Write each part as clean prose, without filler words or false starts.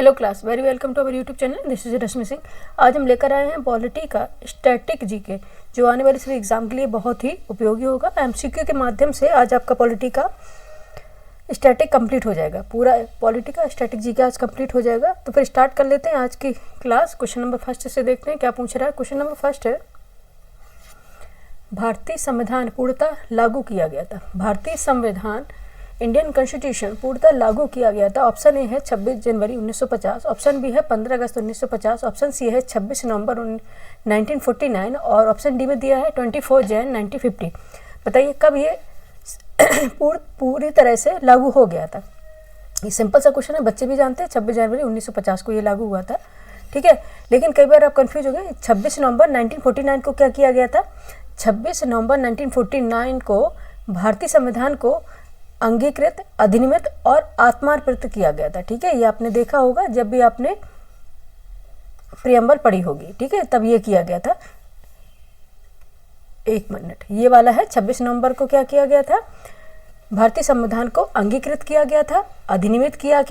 Hello class, very welcome to our YouTube channel. This is Rashmi Singh. आज हम लेकर आए हैं पॉलिटी का स्टैटिक जीके, जो आने वाले सभी एग्जाम के लिए बहुत ही उपयोगी होगा। एमसीक्यू के माध्यम से आज आपका पॉलिटी का स्टैटिक कंप्लीट हो जाएगा। पूरा पॉलिटी का स्टैटिक जीके आज कंप्लीट हो जाएगा। तो फिर स्टार्ट कर लेते हैं आज की क्लास। क्वेश्चन नंबर फर्स्ट से देखते हैं क्या पूछ रहा है। क्वेश्चन नंबर फर्स्ट है, भारतीय संविधान पूर्णतः लागू किया गया था। भारतीय संविधान इंडियन कॉन्स्टिट्यूशन पूर्णतः लागू किया गया था। ऑप्शन ए है 26 जनवरी 1950, ऑप्शन बी है 15 अगस्त 1950, ऑप्शन सी है 26 नवंबर 1949 और ऑप्शन डी में दिया है 24 जैन 1950। बताइए कब ये पूरी तरह से लागू हो गया था। ये सिंपल सा क्वेश्चन है, बच्चे भी जानते हैं 26 जनवरी 1950 को ये लागू हुआ था। ठीक है, लेकिन कई बार आप कंफ्यूज हो गए। 26 नवंबर 1949 को क्या किया गया था? 26 नवंबर 1949 को भारतीय संविधान को अंगीकृत, अधिनियमित और आत्मार्पित किया गया था। ठीक है, ये आपने देखा होगा जब भी आपने प्रियम्बल पढ़ी होगी। ठीक है, तब ये किया गया था। एक मिनट, ये वाला है 26 नवंबर को क्या किया गया था? भारतीय संविधान को अंगीकृत किया गया था, अधिनियमित किया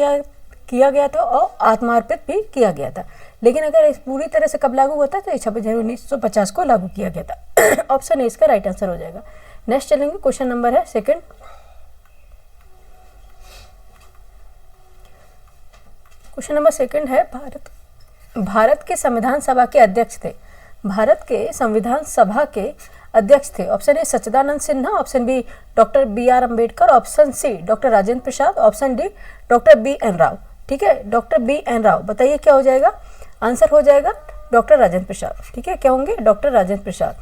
गया था और आत्मार्पित भी किया गया था। लेकिन अगर इस पूरी तरह से कब लागू हुआ था तो 26 जनवरी 1950 को लागू किया गया था। ऑप्शन ए इसका राइट आंसर हो जाएगा। नेक्स्ट चलेंगे, क्वेश्चन नंबर है सेकंड। क्वेश्चन नंबर सेकंड है, भारत के संविधान सभा के अध्यक्ष थे। भारत के संविधान सभा के अध्यक्ष थे। Option A Sachchidanand Sinha, option B doctor B R. Ambedkar, option C doctor Rajendra Prasad, option D doctor B N. Rao. ठीक है, डॉक्टर बी.एन. राव। बताइए क्या हो जाएगा? आंसर हो जाएगा डॉक्टर राजेंद्र प्रसाद। ठीक है, क्या होंगे? डॉक्टर राजेंद्र प्रसाद।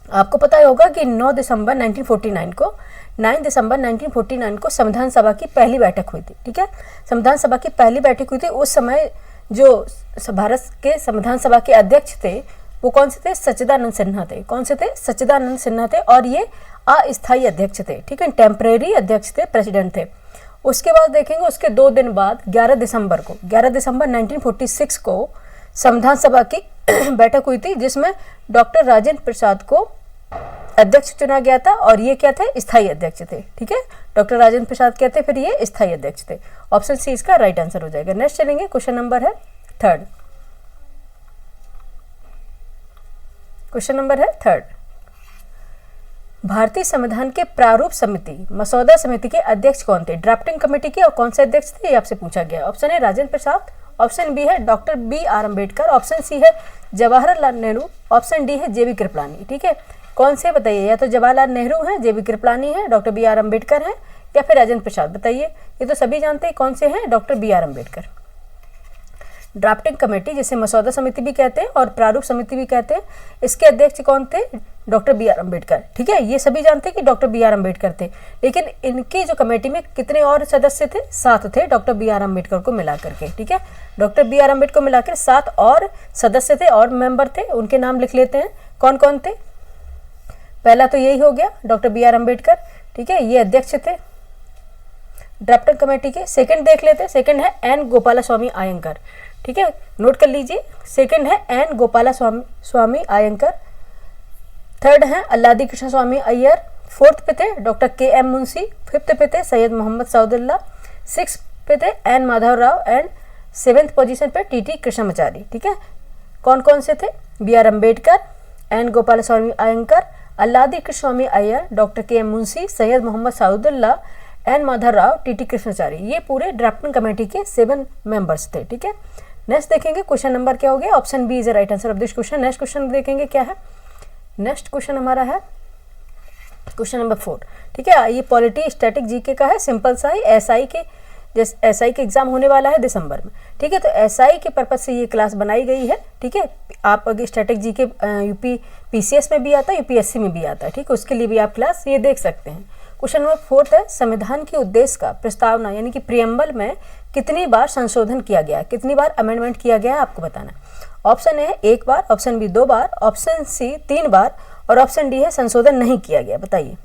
आपको पता होगा कि 9 दिसंबर 1949 को संविधान सभा की पहली बैठक हुई थी। ठीक है, संविधान सभा की पहली बैठक हुई थी। उस समय जो भारत के संविधान सभा के अध्यक्ष थे वो कौन से थे? सच्चिदानंद सिन्हा थे। कौन से थे? सच्चिदानंद सिन्हा थे। और ये अस्थायी अध्यक्ष थे। ठीक है, टेम्परेरी अध्यक्ष थे, प्रेसिडेंट थे। उसके बाद देखेंगे, उसके 2 दिन बाद 11 दिसंबर 1946 को संविधान सभा की बैठक हुई थी, जिसमें डॉक्टर राजेंद्र प्रसाद को अध्यक्ष चुना गया था और ये क्या थे? स्थायी अध्यक्ष थे। ठीक है, डॉक्टर राजेंद्र प्रसाद क्या थे? फिर ये स्थायी अध्यक्ष थे। ऑप्शन सी इसका राइट आंसर हो जाएगा। नेक्स्ट चलेंगे, क्वेश्चन नंबर है थर्ड। क्वेश्चन नंबर है थर्ड, भारतीय संविधान के प्रारूप समिति, मसौदा समिति के अध्यक्ष कौन थे? ड्राफ्टिंग कमेटी के और कौन से अध्यक्ष थे ये आपसे पूछा गया। ऑप्शन है राजेंद्र प्रसाद, ऑप्शन बी है doctor B R. Ambedkar, option C है जवाहरलाल नेहरू, ऑप्शन डी है जे.बी. कृपलानी। ठीक है, कौन से बताइए? या तो जवाहरलाल नेहरू है, जे.बी. कृपलानी है, डॉक्टर बी.आर. अम्बेडकर है या फिर राजेंद्र प्रसाद। बताइए, ये तो सभी जानते हैं कौन से हैं? Doctor B R. Ambedkar. Drafting committee, जिसे मसौदा समिति भी कहते हैं और प्रारूप समिति भी कहते हैं, इसके अध्यक्ष कौन थे? Doctor B R. अम्बेडकर। ठीक है, ये सभी जानते हैं कि डॉक्टर बी.आर. अम्बेडकर थे। लेकिन इनकी जो कमेटी में कितने और सदस्य थे? 7 थे, डॉक्टर बी.आर. अम्बेडकर को मिलाकर के। ठीक है, डॉक्टर बी.आर. अम्बेडकर को मिलाकर 7 और सदस्य थे और मेंबर थे। उनके नाम लिख लेते हैं, कौन कौन थे। पहला तो यही हो गया, डॉक्टर बी.आर. अम्बेडकर। ठीक है, ये अध्यक्ष थे ड्राफ्टिंग कमेटी के। सेकंड देख लेते हैं, सेकंड है एन गोपालास्वामी अयंगर। ठीक है, नोट कर लीजिए, सेकंड है एन गोपालास्वामी अयंगर। थर्ड है अल्लादी कृष्ण स्वामी अय्यर। फोर्थ पे थे डॉक्टर के.एम. मुंशी। फिफ्थ पे थे सैयद मोहम्मद सऊदुल्लाह। सिक्स पे थे N Madhav Rao and 7th position पे टी.टी. कृष्णमाचारी। ठीक है, कौन कौन से थे? B R. Ambedkar, N Gopalaswami Ayyangar, Alladi Krishna Swami Iyer, doctor K M. Munshi, Syed Mohammad Saadullah, N Madhav Rao, T T. Krishnamachari. ये पूरे ड्राफ्टिंग कमेटी के 7 मेंबर्स थे। ठीक है, नेक्स्ट देखेंगे क्वेश्चन नंबर क्या हो गया। Option B is the right answer of this question. Next question देखेंगे क्या है। नेक्स्ट क्वेश्चन हमारा है क्वेश्चन नंबर 4। ठीक है, ये पॉलिटी स्टैटिक जीके का है, सिंपल सा ही। एसआई के एग्जाम होने वाला है दिसंबर में। ठीक है, तो एसआई के पर्पज से ये क्लास बनाई गई है। ठीक है, आप अगर स्टैटिक जीके यूपी पीसीएस में भी आता है, यूपीएससी में भी आता है। ठीक है, उसके लिए भी आप क्लास ये देख सकते हैं। क्वेश्चन नंबर 4 है, संविधान के उद्देश्य का प्रस्तावना यानी कि प्रियम्बल में कितनी बार संशोधन किया गया है? कितनी बार अमेंडमेंट किया गया है आपको बताना। ऑप्शन ए 1 बार, ऑप्शन बी 2 बार, ऑप्शन सी 3 बार और ऑप्शन डी है संशोधन नहीं किया गया। बताइए,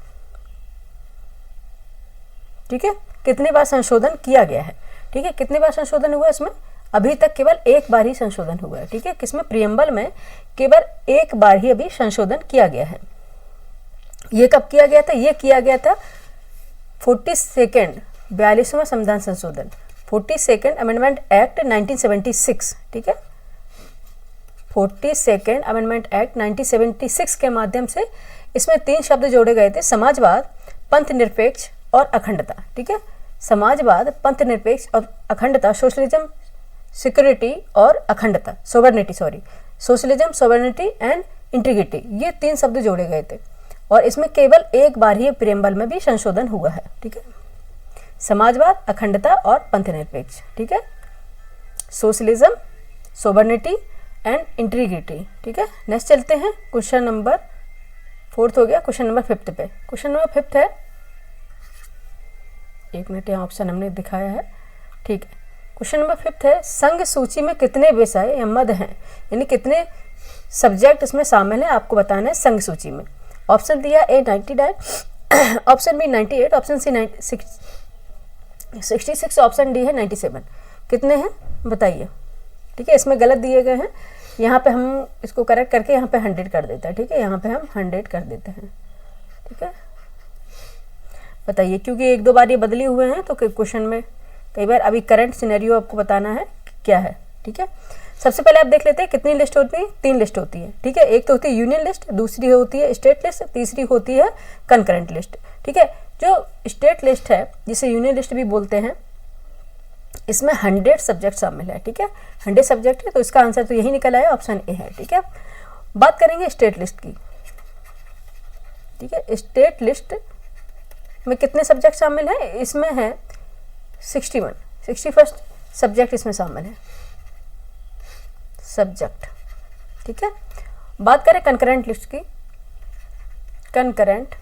ठीक है, कितनी बार संशोधन किया गया है? ठीक है, कितनी बार संशोधन हुआ इसमें? अभी तक केवल 1 बार ही संशोधन हुआ है। ठीक है, किसमें? प्रियम्बल में केवल 1 बार ही अभी संशोधन किया गया है। ये कब किया गया था? ये किया गया था 42 42वां संविधान संशोधन 42nd अमेंडमेंट एक्ट 1976, ठीक है, 42nd अमेंडमेंट एक्ट 1976 के माध्यम से इसमें 3 शब्द जोड़े गए थे, समाजवाद, पंथ निरपेक्ष और अखंडता, ठीक है, समाजवाद, पंथ निरपेक्ष और अखंडता, सोशलिज्म, सिक्योरिटी और अखंडता, sovereignty, socialism, sovereignty and integrity, ये 3 शब्द जोड़े गए थे और इसमें केवल एक बार ही प्रेम्बल में भी संशोधन हुआ है, ठीक है, समाजवाद, अखंडता और पंथ निरपेक्ष, ठीक है, सोशलिज्म, सोवर्निटी एंड इंटीग्रिटी, ठीक है। नेक्स्ट चलते हैं क्वेश्चन नंबर 4 हो गया, क्वेश्चन नंबर 5 पे। क्वेश्चन नंबर 5 है, 1 मिनट, यहाँ ऑप्शन हमने दिखाया है, ठीक है। क्वेश्चन नंबर 5 है, संघ सूची में कितने विषय या मद हैं, यानी कितने सब्जेक्ट इसमें शामिल हैं, आपको बताना है संघ सूची में। ऑप्शन दिया A 99, option B 98, option C 66, option D है 97। कितने हैं बताइए, ठीक है। इसमें गलत दिए गए हैं, यहाँ पे हम इसको करेक्ट करके यहाँ पे 100 कर देते हैं, ठीक है, यहाँ पे हम 100 कर देते हैं, ठीक है। बताइए, क्योंकि 1-2 बार ये बदली हुए हैं तो क्वेश्चन में कई बार अभी करंट सिनेरियो आपको बताना है क्या है, ठीक है। सबसे पहले आप देख लेते हैं कितनी लिस्ट होती है, 3 लिस्ट होती है, ठीक है। एक तो होती है यूनियन लिस्ट, दूसरी होती है स्टेट लिस्ट, तीसरी होती है कंकरेंट लिस्ट, ठीक है। जो स्टेट लिस्ट है, जिसे यूनियन लिस्ट भी बोलते हैं, इसमें 100 सब्जेक्ट शामिल है, ठीक है, 100 सब्जेक्ट है, तो इसका आंसर तो यही निकल आया, ऑप्शन ए है, ठीक है। बात करेंगे स्टेट लिस्ट की, ठीक है। स्टेट लिस्ट में कितने सब्जेक्ट शामिल हैं, इसमें है 61 सब्जेक्ट इसमें शामिल है, सब्जेक्ट, ठीक है। बात करें कंकरेंट लिस्ट की, कंकरेंट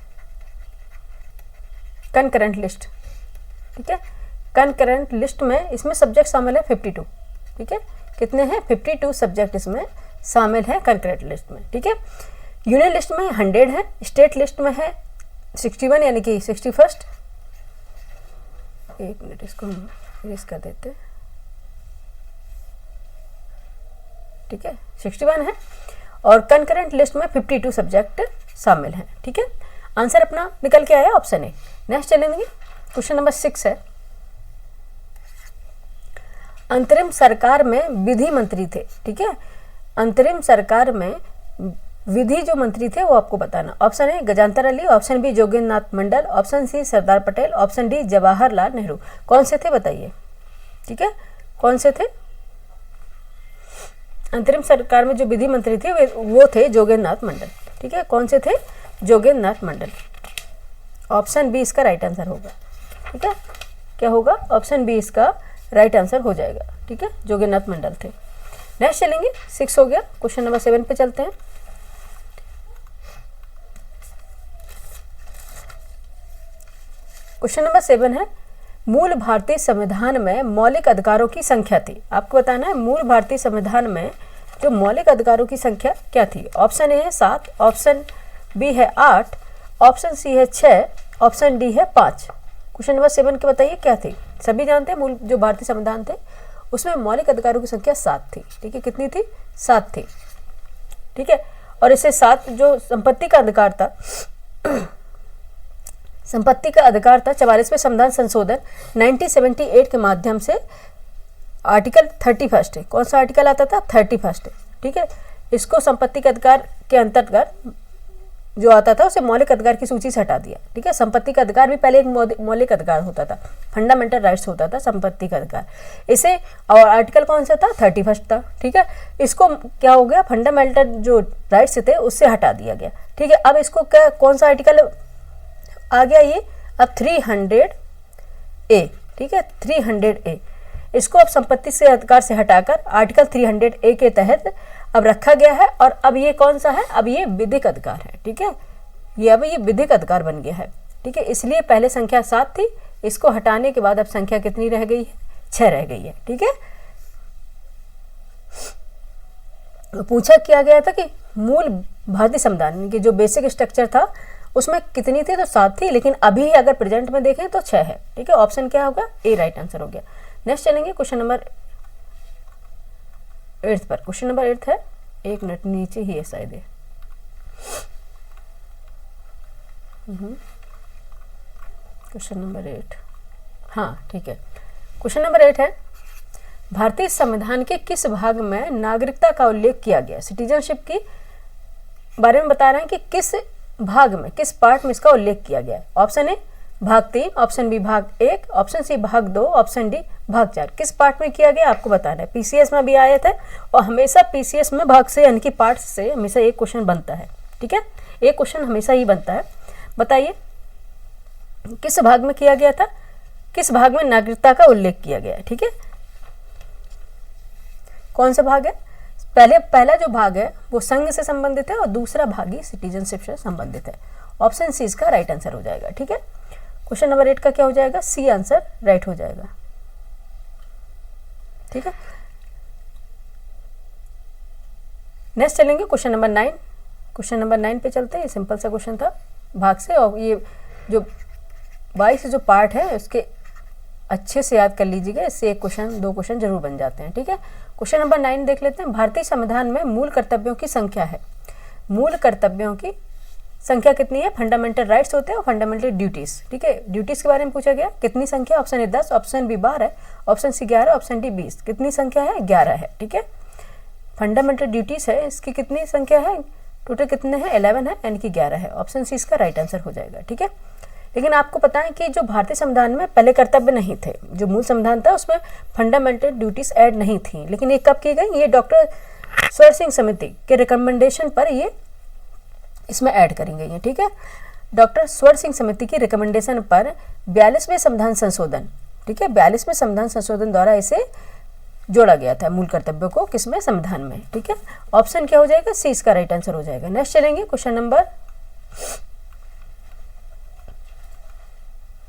लिस्ट, ठीक है। कंकरेंट लिस्ट में इसमें सब्जेक्ट शामिल है 52, ठीक है। कितने हैं, 52 सब्जेक्ट इसमें शामिल है कंकरेंट लिस्ट में, ठीक है। यूनियन लिस्ट में 100 है, स्टेट लिस्ट में है 61 यानी कि 61। 1 मिनट, इसको हम इरेज कर देते हैं, ठीक है, 61 है और कंकरेंट लिस्ट में 52 सब्जेक्ट शामिल हैं, ठीक है। आंसर अपना निकल के आया, ऑप्शन ए। नेक्स्ट चलेंगे, क्वेश्चन नंबर 6 है, अंतरिम सरकार में विधि मंत्री थे, ठीक है। अंतरिम सरकार में विधि जो मंत्री थे वो आपको बताना। Option A Ghazanfar Ali, option B Jogendra Nath Mandal, option C Sardar Patel, option D Jawaharlal Nehru. कौन से थे बताइए, ठीक है, कौन से थे। अंतरिम सरकार में जो विधि मंत्री थे वो थे जोगेंद्र नाथ मंडल, ठीक है। कौन से थे, जोगेंद्र नाथ मंडल। ऑप्शन बी इसका राइट आंसर होगा, ठीक है। क्या होगा, ऑप्शन बी इसका राइट आंसर हो जाएगा, ठीक है, जोगेंद्र नाथ मंडल थे। नेक्स्ट चलेंगे, 6 हो गया, क्वेश्चन नंबर 7 पे चलते हैं। क्वेश्चन नंबर 7 है, मूल भारतीय संविधान में मौलिक अधिकारों की संख्या थी। आपको बताना है मूल भारतीय संविधान में जो मौलिक अधिकारों की संख्या क्या थी। ऑप्शन ए है 7, ऑप्शन बी है 8, ऑप्शन सी है 6, ऑप्शन डी है 5। क्वेश्चन नंबर 7 के बताइए क्या थी। सभी जानते हैं मूल जो भारतीय संविधान थे उसमें मौलिक अधिकारों की संख्या 7 थी, ठीक है। कितनी थी, 7 थी, ठीक है। और इससे 7 जो संपत्ति का अधिकार था, संपत्ति का अधिकार था, 44वें संविधान संशोधन 1978 के माध्यम से आर्टिकल 31 है। कौन सा आर्टिकल आता था, 31 है, ठीक है। इसको संपत्ति के अधिकार के अंतर्गत जो आता था उसे मौलिक अधिकार की सूची से हटा दिया, ठीक है। संपत्ति का अधिकार भी पहले एक मौलिक अधिकार होता था, फंडामेंटल राइट्स होता था संपत्ति का अधिकार। इसे और आर्टिकल कौन सा था, 31 था, ठीक है। इसको क्या हो गया, फंडामेंटल जो राइट्स थे उससे हटा दिया गया, ठीक है। अब इसको क्या, कौन सा आर्टिकल आ गया ये, अब 300A, ठीक है, 300A। इसको अब संपत्ति से अधिकार से हटाकर आर्टिकल 300A के तहत अब रखा गया है। और अब ये कौन सा है, अब ये विधिक अधिकार है, ठीक है। ये अब ये विधिक अधिकार बन गया है, ठीक है। इसलिए पहले संख्या 7 थी, इसको हटाने के बाद अब संख्या कितनी रह गई है, 6 रह गई है, ठीक है। पूछा किया गया था कि मूल भारतीय संविधान की जो बेसिक स्ट्रक्चर था उसमें कितनी थी, तो 7 थी, लेकिन अभी अगर प्रेजेंट में देखें तो 6 है, ठीक है। ऑप्शन क्या होगा, ए राइट आंसर हो गया। नेक्स्ट चलेंगे क्वेश्चन नंबर 8 पर। क्वेश्चन नंबर 8 है, 1 मिनट नीचे ही है शायद ये, क्वेश्चन नंबर 8 हाँ ठीक है। क्वेश्चन नंबर 8 है, भारतीय संविधान के किस भाग में नागरिकता का उल्लेख किया गया? सिटीजनशिप की बारे में बता रहे हैं कि किस भाग में, किस पार्ट में इसका उल्लेख किया गया है। ऑप्शन ए भाग 3, ऑप्शन बी भाग 1, ऑप्शन सी भाग 2, ऑप्शन डी भाग 4। किस पार्ट में किया गया आपको बताना है। पीसीएस में भी आए थे और हमेशा पीसीएस में भाग से यानी कि पार्ट से हमेशा एक क्वेश्चन बनता है। ठीक है, एक क्वेश्चन हमेशा ही बनता है। बताइए किस भाग में किया गया था, किस भाग में नागरिकता का उल्लेख किया गया है। ठीक है, कौन सा भाग है? पहला जो भाग है वो संघ से संबंधित है और दूसरा भाग ही सिटीजनशिप से संबंधित है। ऑप्शन सी इसका राइट आंसर हो जाएगा। ठीक है, क्वेश्चन नंबर 8 का क्या हो जाएगा? सी आंसर राइट हो जाएगा। ठीक है, नेक्स्ट चलेंगे क्वेश्चन नंबर 9। क्वेश्चन नंबर 9 पे चलते हैं। ये सिंपल सा क्वेश्चन था भाग से, और ये जो 22 जो पार्ट है उसके अच्छे से याद कर लीजिएगा, इससे एक क्वेश्चन 2 क्वेश्चन जरूर बन जाते हैं। ठीक है, क्वेश्चन नंबर 9 देख लेते हैं। भारतीय संविधान में मूल कर्तव्यों की संख्या है। मूल कर्तव्यों की संख्या कितनी है? फंडामेंटल राइट्स होते हैं और फंडामेंटल ड्यूटीज। ठीक है, ड्यूटीज के बारे में पूछा गया, कितनी संख्या? Option A 10, option B 12, option C 11, option D 20। कितनी संख्या है? 11 है। ठीक है, फंडामेंटल ड्यूटीज है, इसकी कितनी संख्या है? टोटल कितने हैं? 11 है, यानी कि 11 है। ऑप्शन सी इसका राइट आंसर हो जाएगा। ठीक है, लेकिन आपको पता है कि जो भारतीय संविधान में पहले कर्तव्य नहीं थे, जो मूल संविधान था उसमें फंडामेंटल ड्यूटीज ऐड नहीं थी, लेकिन ये कब की गई? ये डॉक्टर स्वर सिंह समिति के रिकमेंडेशन पर ये इसमें ऐड करी गई है। ठीक है, डॉक्टर स्वर सिंह समिति की रिकमेंडेशन पर 42वें संविधान संशोधन, ठीक है, 42वें संविधान संशोधन द्वारा इसे जोड़ा गया था मूल कर्तव्यों को, किसमें? संविधान में। ठीक है, ऑप्शन क्या हो जाएगा? सी इसका राइट आंसर हो जाएगा। नेक्स्ट चलेंगे क्वेश्चन नंबर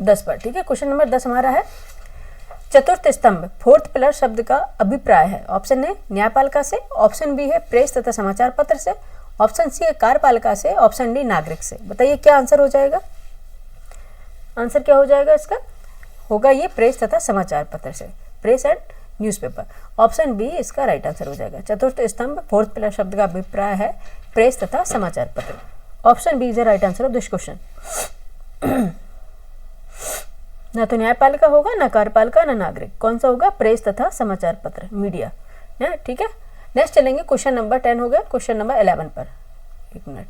10 पर। ठीक है, क्वेश्चन नंबर 10 हमारा है, चतुर्थ स्तंभ, फोर्थ पिलर शब्द का अभिप्राय है। ऑप्शन ए न्यायपालिका से, ऑप्शन बी है प्रेस तथा समाचार पत्र से, ऑप्शन सी है कार्यपालिका से, ऑप्शन डी नागरिक से। बताइए क्या आंसर हो जाएगा? आंसर क्या हो जाएगा इसका? होगा ये प्रेस तथा समाचार पत्र से, press and newspaper. Option B इसका राइट आंसर हो जाएगा। चतुर्थ स्तंभ फोर्थ पिलर शब्द का अभिप्राय है प्रेस तथा समाचार पत्र। Option B is the right answer of this question. ना तो न्यायपालिका होगा, ना कार्यपालिका, ना नागरिक। कौन सा होगा? प्रेस तथा समाचार पत्र, मीडिया। ठीक है, नेक्स्ट चलेंगे क्वेश्चन नंबर 10 हो गया। क्वेश्चन नंबर 11 पर, एक मिनट,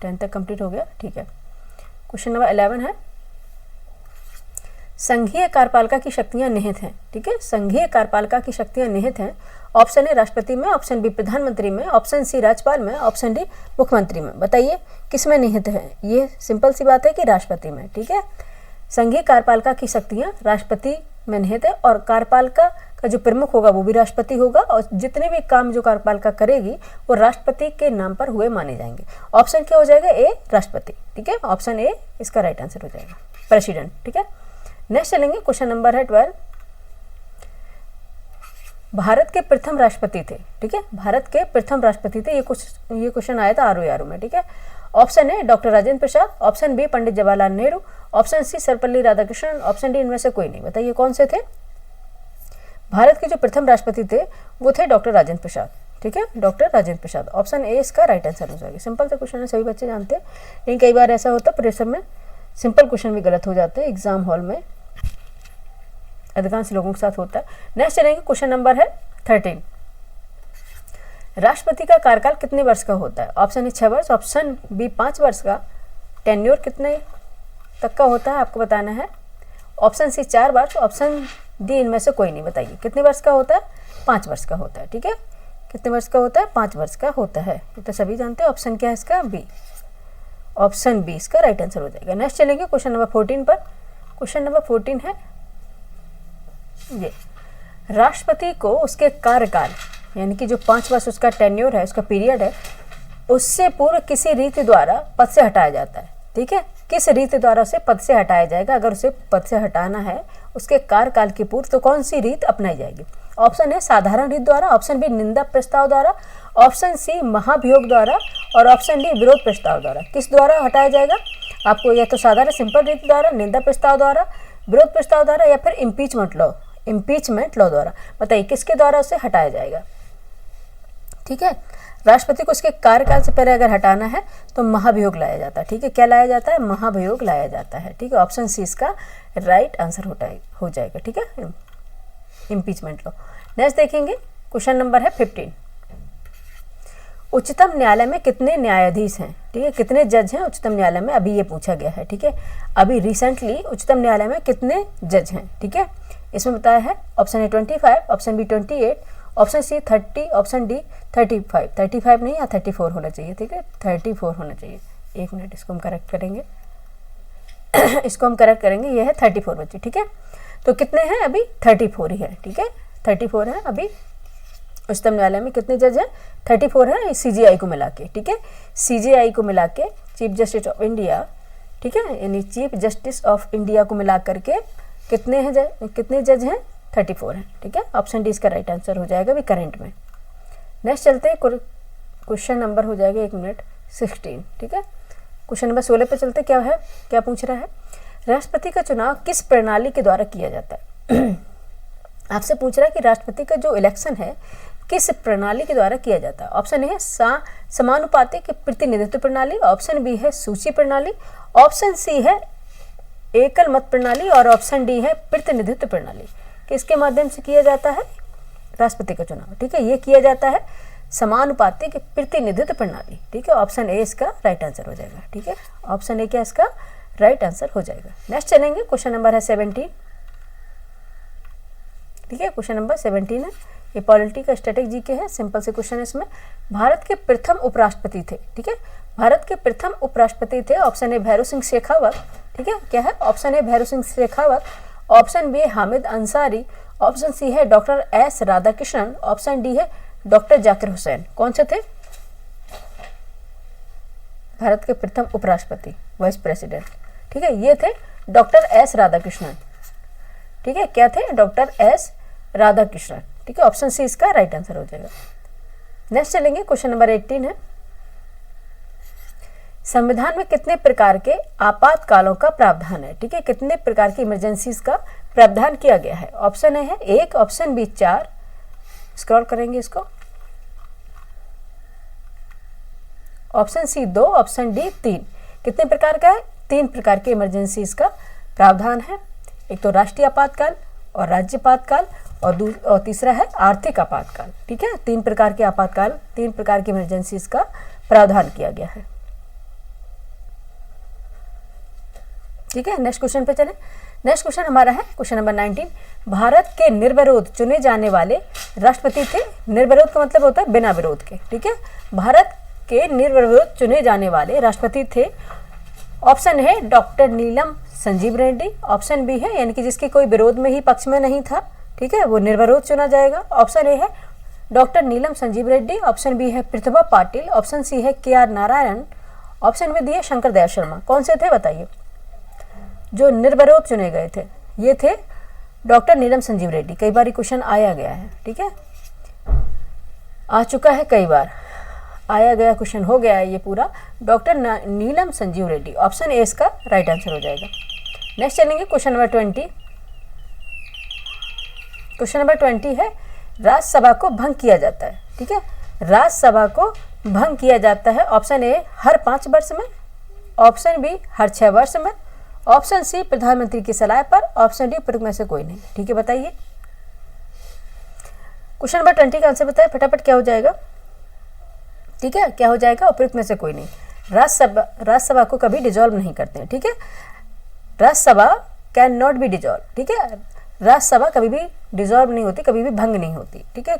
10 तक कंप्लीट हो गया। ठीक है, क्वेश्चन नंबर 11 है, संघीय कार्यपालिका की शक्तियां निहित हैं। ठीक है, संघीय कार्यपालिका की शक्तियां निहित हैं। ऑप्शन ए राष्ट्रपति में, ऑप्शन बी प्रधानमंत्री में, ऑप्शन सी राज्यपाल में, ऑप्शन डी मुख्यमंत्री में। बताइए किस में निहित है? ये सिंपल सी बात है कि राष्ट्रपति में। ठीक है, संघीय कार्यपालिका की शक्तियां राष्ट्रपति में निहित है और कार्यपालिका का जो प्रमुख होगा वो भी राष्ट्रपति होगा और जितने भी काम जो कार्यपालिका करेगी वो राष्ट्रपति के नाम पर हुए माने जाएंगे। ऑप्शन क्या हो जाएगा? ए राष्ट्रपति। ठीक है, ऑप्शन ए इसका राइट आंसर हो जाएगा, प्रेसिडेंट। ठीक है, नेक्स्ट चलेंगे क्वेश्चन नंबर है 12। भारत के प्रथम राष्ट्रपति थे। ठीक है, भारत के प्रथम राष्ट्रपति थे। ये क्वेश्चन आया था आरओ में। ठीक है, option A doctor Rajendra Prasad, option B Pandit Jawaharlal Nehru, option C Sarvepalli Radhakrishnan, option D इनमें से कोई नहीं। बताइए कौन से थे? भारत के जो प्रथम राष्ट्रपति थे वो थे डॉक्टर राजेंद्र प्रसाद। ठीक है, doctor Rajendra Prasad. Option A इसका राइट आंसर हो जाएगा। सिंपल सा क्वेश्चन है, सभी बच्चे जानते हैं, लेकिन कई बार ऐसा होता है प्रेशर में सिंपल क्वेश्चन भी गलत हो जाते हैं, एग्जाम हॉल में अधिकांश लोगों के साथ होता है। नेक्स्ट चलेंगे क्वेश्चन नंबर है 13। राष्ट्रपति का कार्यकाल कितने वर्ष का होता है? ऑप्शन ए 6 वर्ष, ऑप्शन बी 5 वर्ष का। टेन्योर कितने तक का होता है आपको बताना है। ऑप्शन सी 4 वर्ष, ऑप्शन डी इनमें से कोई नहीं। बताइए कितने वर्ष का होता है? 5 वर्ष का होता है। ठीक है, कितने वर्ष का होता है? 5 वर्ष का होता है, ये तो सभी जानते हैं। ऑप्शन क्या है इसका? बी। ऑप्शन बी इसका राइट आंसर हो जाएगा। नेक्स्ट चलेंगे क्वेश्चन नंबर 14 पर। क्वेश्चन नंबर 14 है ये, राष्ट्रपति को उसके कार्यकाल यानी कि जो 5 वर्ष उसका टेन्योर है, उसका पीरियड है, उससे पूर्व किसी रीति द्वारा पद से हटाया जाता है। ठीक है, किस रीति द्वारा उसे पद से हटाया जाएगा? अगर उसे पद से हटाना है उसके कार्यकाल के पूर्व तो कौन सी रीत अपनाई जाएगी? ऑप्शन ए साधारण रीत द्वारा, ऑप्शन बी निंदा प्रस्ताव द्वारा, ऑप्शन सी महाभियोग द्वारा और ऑप्शन डी विरोध प्रस्ताव द्वारा। किस द्वारा हटाया जाएगा आपको? या तो साधारण सिंपल रीत द्वारा, निंदा प्रस्ताव द्वारा, विरोध प्रस्ताव द्वारा या फिर इम्पीचमेंट लॉ द्वारा। बताइए किसके द्वारा उसे हटाया जाएगा? ठीक है। राष्ट्रपति को उसके कार्यकाल से पहले अगर हटाना है तो महाभियोग लाया जाता है। ठीक है, क्या लाया जाता है? महाभियोग लाया जाता है। ठीक है, ऑप्शन सी इसका राइट आंसर हो जाएगा। ठीक है, इम्पीचमेंट लो। नेक्स्ट देखेंगे, क्वेश्चन नंबर है 15। उच्चतम न्यायालय में कितने न्यायाधीश हैं? ठीक है, कितने जज हैं उच्चतम न्यायालय में? अभी ये पूछा गया है। ठीक है, अभी रिसेंटली उच्चतम न्यायालय में कितने जज हैं? ठीक है, इसमें बताया है option A 25, option B 28, option C 30, option D 35। 35 नहीं, या 34 होना चाहिए। ठीक है, 34 होना चाहिए। एक मिनट, इसको हम करेक्ट करेंगे। इसको हम करेक्ट करेंगे, ये है 34 बच्चे। ठीक है, तो कितने हैं? अभी 34 ही है। ठीक है, 34 है अभी उच्चतम न्यायालय में। कितने जज हैं? 34 है CJI को मिला के। ठीक है, CJI को मिला के, चीफ जस्टिस ऑफ इंडिया, ठीक है, यानी चीफ जस्टिस ऑफ इंडिया को मिला करके कितने हैं कितने जज हैं? 34 हैं। ठीक है, ऑप्शन डी इसका राइट आंसर हो जाएगा अभी करंट में। नेक्स्ट चलते हैं, क्वेश्चन नंबर हो जाएगा 1 मिनट 16। ठीक है, क्वेश्चन नंबर 16 पे चलते। क्या है, क्या पूछ रहा है? राष्ट्रपति का चुनाव किस प्रणाली के द्वारा किया जाता है? आपसे पूछ रहा है कि राष्ट्रपति का जो इलेक्शन है किस प्रणाली के द्वारा किया जाता है। ऑप्शन ए है समानुपातिक प्रतिनिधित्व प्रणाली, ऑप्शन बी है सूची प्रणाली, ऑप्शन सी है एकल मत प्रणाली और ऑप्शन डी है प्रतिनिधित्व प्रणाली। किसके माध्यम से किया जाता है राष्ट्रपति का चुनाव? ठीक है, ये किया जाता है समानुपातिक प्रतिनिधित्व प्रणाली। ठीक है, ऑप्शन ए इसका राइट आंसर हो जाएगा। ठीक है, ऑप्शन ए क्या इसका राइट आंसर हो जाएगा। नेक्स्ट चलेंगे, क्वेश्चन नंबर है 17। ठीक है, क्वेश्चन नंबर 17 है, ये पॉलिटी का स्टैटिक जीके है। सिंपल से क्वेश्चन है इसमें। भारत के प्रथम उपराष्ट्रपति थे। ठीक है, भारत के प्रथम उपराष्ट्रपति थे। Option A Bhairon Singh Shekhawat. ठीक है, क्या है? Option A Bhairon Singh Shekhawat, option B Hamid Ansari, option C है doctor S Radhakrishnan, option D है डॉक्टर जाकिर हुसैन। कौन से थे भारत के प्रथम उपराष्ट्रपति, वाइस प्रेसिडेंट? ठीक है, ये थे डॉक्टर एस राधाकृष्णन। ठीक है, क्या थे? Doctor S Radhakrishnan. ठीक है, ऑप्शन सी इसका राइट आंसर हो जाएगा। नेक्स्ट चलेंगे, क्वेश्चन नंबर 18 है। संविधान में कितने प्रकार के आपातकालों का प्रावधान है? ठीक है, कितने प्रकार की इमरजेंसीज का प्रावधान किया गया है? ऑप्शन ए है 1, ऑप्शन बी 4, स्क्रॉल करेंगे इसको, ऑप्शन सी 2, ऑप्शन डी 3। कितने प्रकार का है? 3 प्रकार के इमरजेंसीज का प्रावधान है। एक तो राष्ट्रीय आपातकाल और राज्य आपातकाल और तीसरा है आर्थिक आपातकाल। ठीक है, 3 प्रकार के आपातकाल, 3 प्रकार की इमरजेंसीज का प्रावधान किया गया है। ठीक है, नेक्स्ट क्वेश्चन पे चलें। नेक्स्ट क्वेश्चन हमारा है क्वेश्चन नंबर 19। भारत के निर्विरोध चुने जाने वाले राष्ट्रपति थे। निर्विरोध का मतलब होता है बिना विरोध के। ठीक है, भारत के निर्विरोध चुने जाने वाले राष्ट्रपति थे। ऑप्शन है डॉक्टर नीलम संजीव रेड्डी, ऑप्शन बी है यानी कि जिसके कोई विरोध में ही पक्ष में नहीं था, ठीक है, वो निर्विरोध चुना जाएगा। ऑप्शन ए है डॉक्टर नीलम संजीव रेड्डी, ऑप्शन बी है प्रतिभा पाटिल, ऑप्शन सी है KR नारायण, ऑप्शन में डी है शंकर दयाल शर्मा। कौन से थे बताइए जो निर्विरोध चुने गए थे? ये थे डॉक्टर नीलम संजीव रेड्डी। कई बार क्वेश्चन आया गया है। ठीक है, आ चुका है, कई बार आया गया क्वेश्चन हो गया है ये पूरा। Doctor Neelam Sanjeev Reddy, option A इसका राइट आंसर हो जाएगा। नेक्स्ट चलेंगे क्वेश्चन नंबर 20। क्वेश्चन नंबर 20 है राज्यसभा को भंग किया जाता है। ठीक है, राज्यसभा को भंग किया जाता है। ऑप्शन ए हर 5 वर्ष में, ऑप्शन बी हर 6 वर्ष में, ऑप्शन सी प्रधानमंत्री की सलाह पर, ऑप्शन डी उपरोक्त में से कोई नहीं। ठीक है, बताइए क्वेश्चन नंबर 20 का आंसर बताइए फटाफट, क्या हो जाएगा? ठीक है, क्या हो जाएगा? उपरोक्त में से कोई नहीं। राज्यसभा को कभी डिजॉल्व नहीं करते हैं। ठीक है, Rajya Sabha can not be dissolve. ठीक है, राज्यसभा कभी भी डिजॉल्व नहीं होती, कभी भी भंग नहीं होती। ठीक है,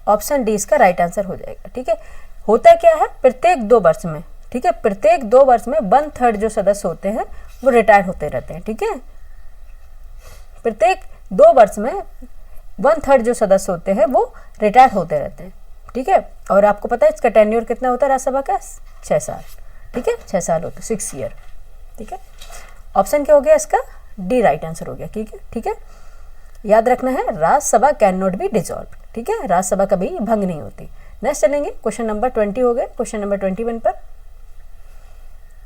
ऑप्शन डी इसका राइट आंसर हो जाएगा। ठीक है, होता क्या है प्रत्येक 2 वर्ष में, ठीक है, प्रत्येक 2 वर्ष में 1/3 जो सदस्य होते हैं वो रिटायर होते रहते हैं। ठीक है, प्रत्येक 2 वर्ष में 1/3 जो सदस्य होते हैं वो रिटायर होते रहते हैं। ठीक है, और आपको पता है इसका टेन्योर कितना होता है राज्यसभा का? 6 साल। ठीक है, 6 साल होते, 6 ईयर। ठीक है, ऑप्शन क्या हो गया इसका? डी राइट आंसर हो गया। ठीक है, ठीक है, याद रखना है Rajya Sabha can not be dissolve. ठीक है, राज्यसभा कभी भंग नहीं होती। नेक्स्ट चलेंगे क्वेश्चन नंबर 20 हो गए। क्वेश्चन नंबर 21 पर,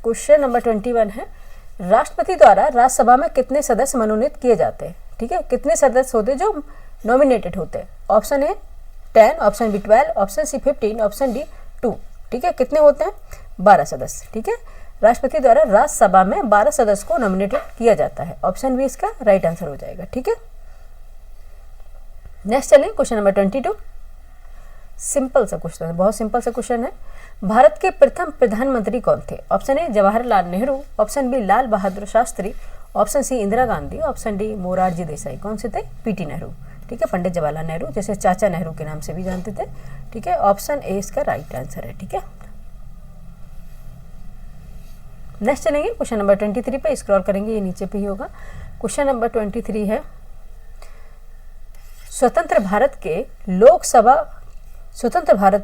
क्वेश्चन नंबर 21 है राष्ट्रपति द्वारा राज्यसभा में कितने सदस्य मनोनीत किए जाते हैं? ठीक है, कितने सदस्य होते जो नॉमिनेटेड होते हैं? Option A 10, option B 12, option C 15, option D 2। ठीक है, कितने होते हैं? 12 सदस्य। ठीक है, राष्ट्रपति द्वारा राज्यसभा में 12 सदस्य को नॉमिनेटेड किया जाता है। ऑप्शन बी इसका राइट आंसर हो जाएगा। ठीक है, नेक्स्ट चलें क्वेश्चन नंबर 22। सिंपल सा क्वेश्चन है, बहुत सिंपल सा क्वेश्चन है। भारत के प्रथम प्रधानमंत्री कौन थे? Option A Jawaharlal Nehru, option B Lal Bahadur Shastri, option C Indira Gandhi, option D Morarji Desai. कौन से थे? पीटी नेहरू। ठीक है, पंडित जवाहरलाल नेहरू, जैसे चाचा नेहरू के नाम से भी जानते थे। ठीक है, ऑप्शन ए इसका राइट आंसर है। ठीक है, नेक्स्ट चलेंगे क्वेश्चन नंबर 23 पे, स्क्रॉल करेंगे, ये नीचे पे ही होगा। क्वेश्चन नंबर 23 है, स्वतंत्र भारत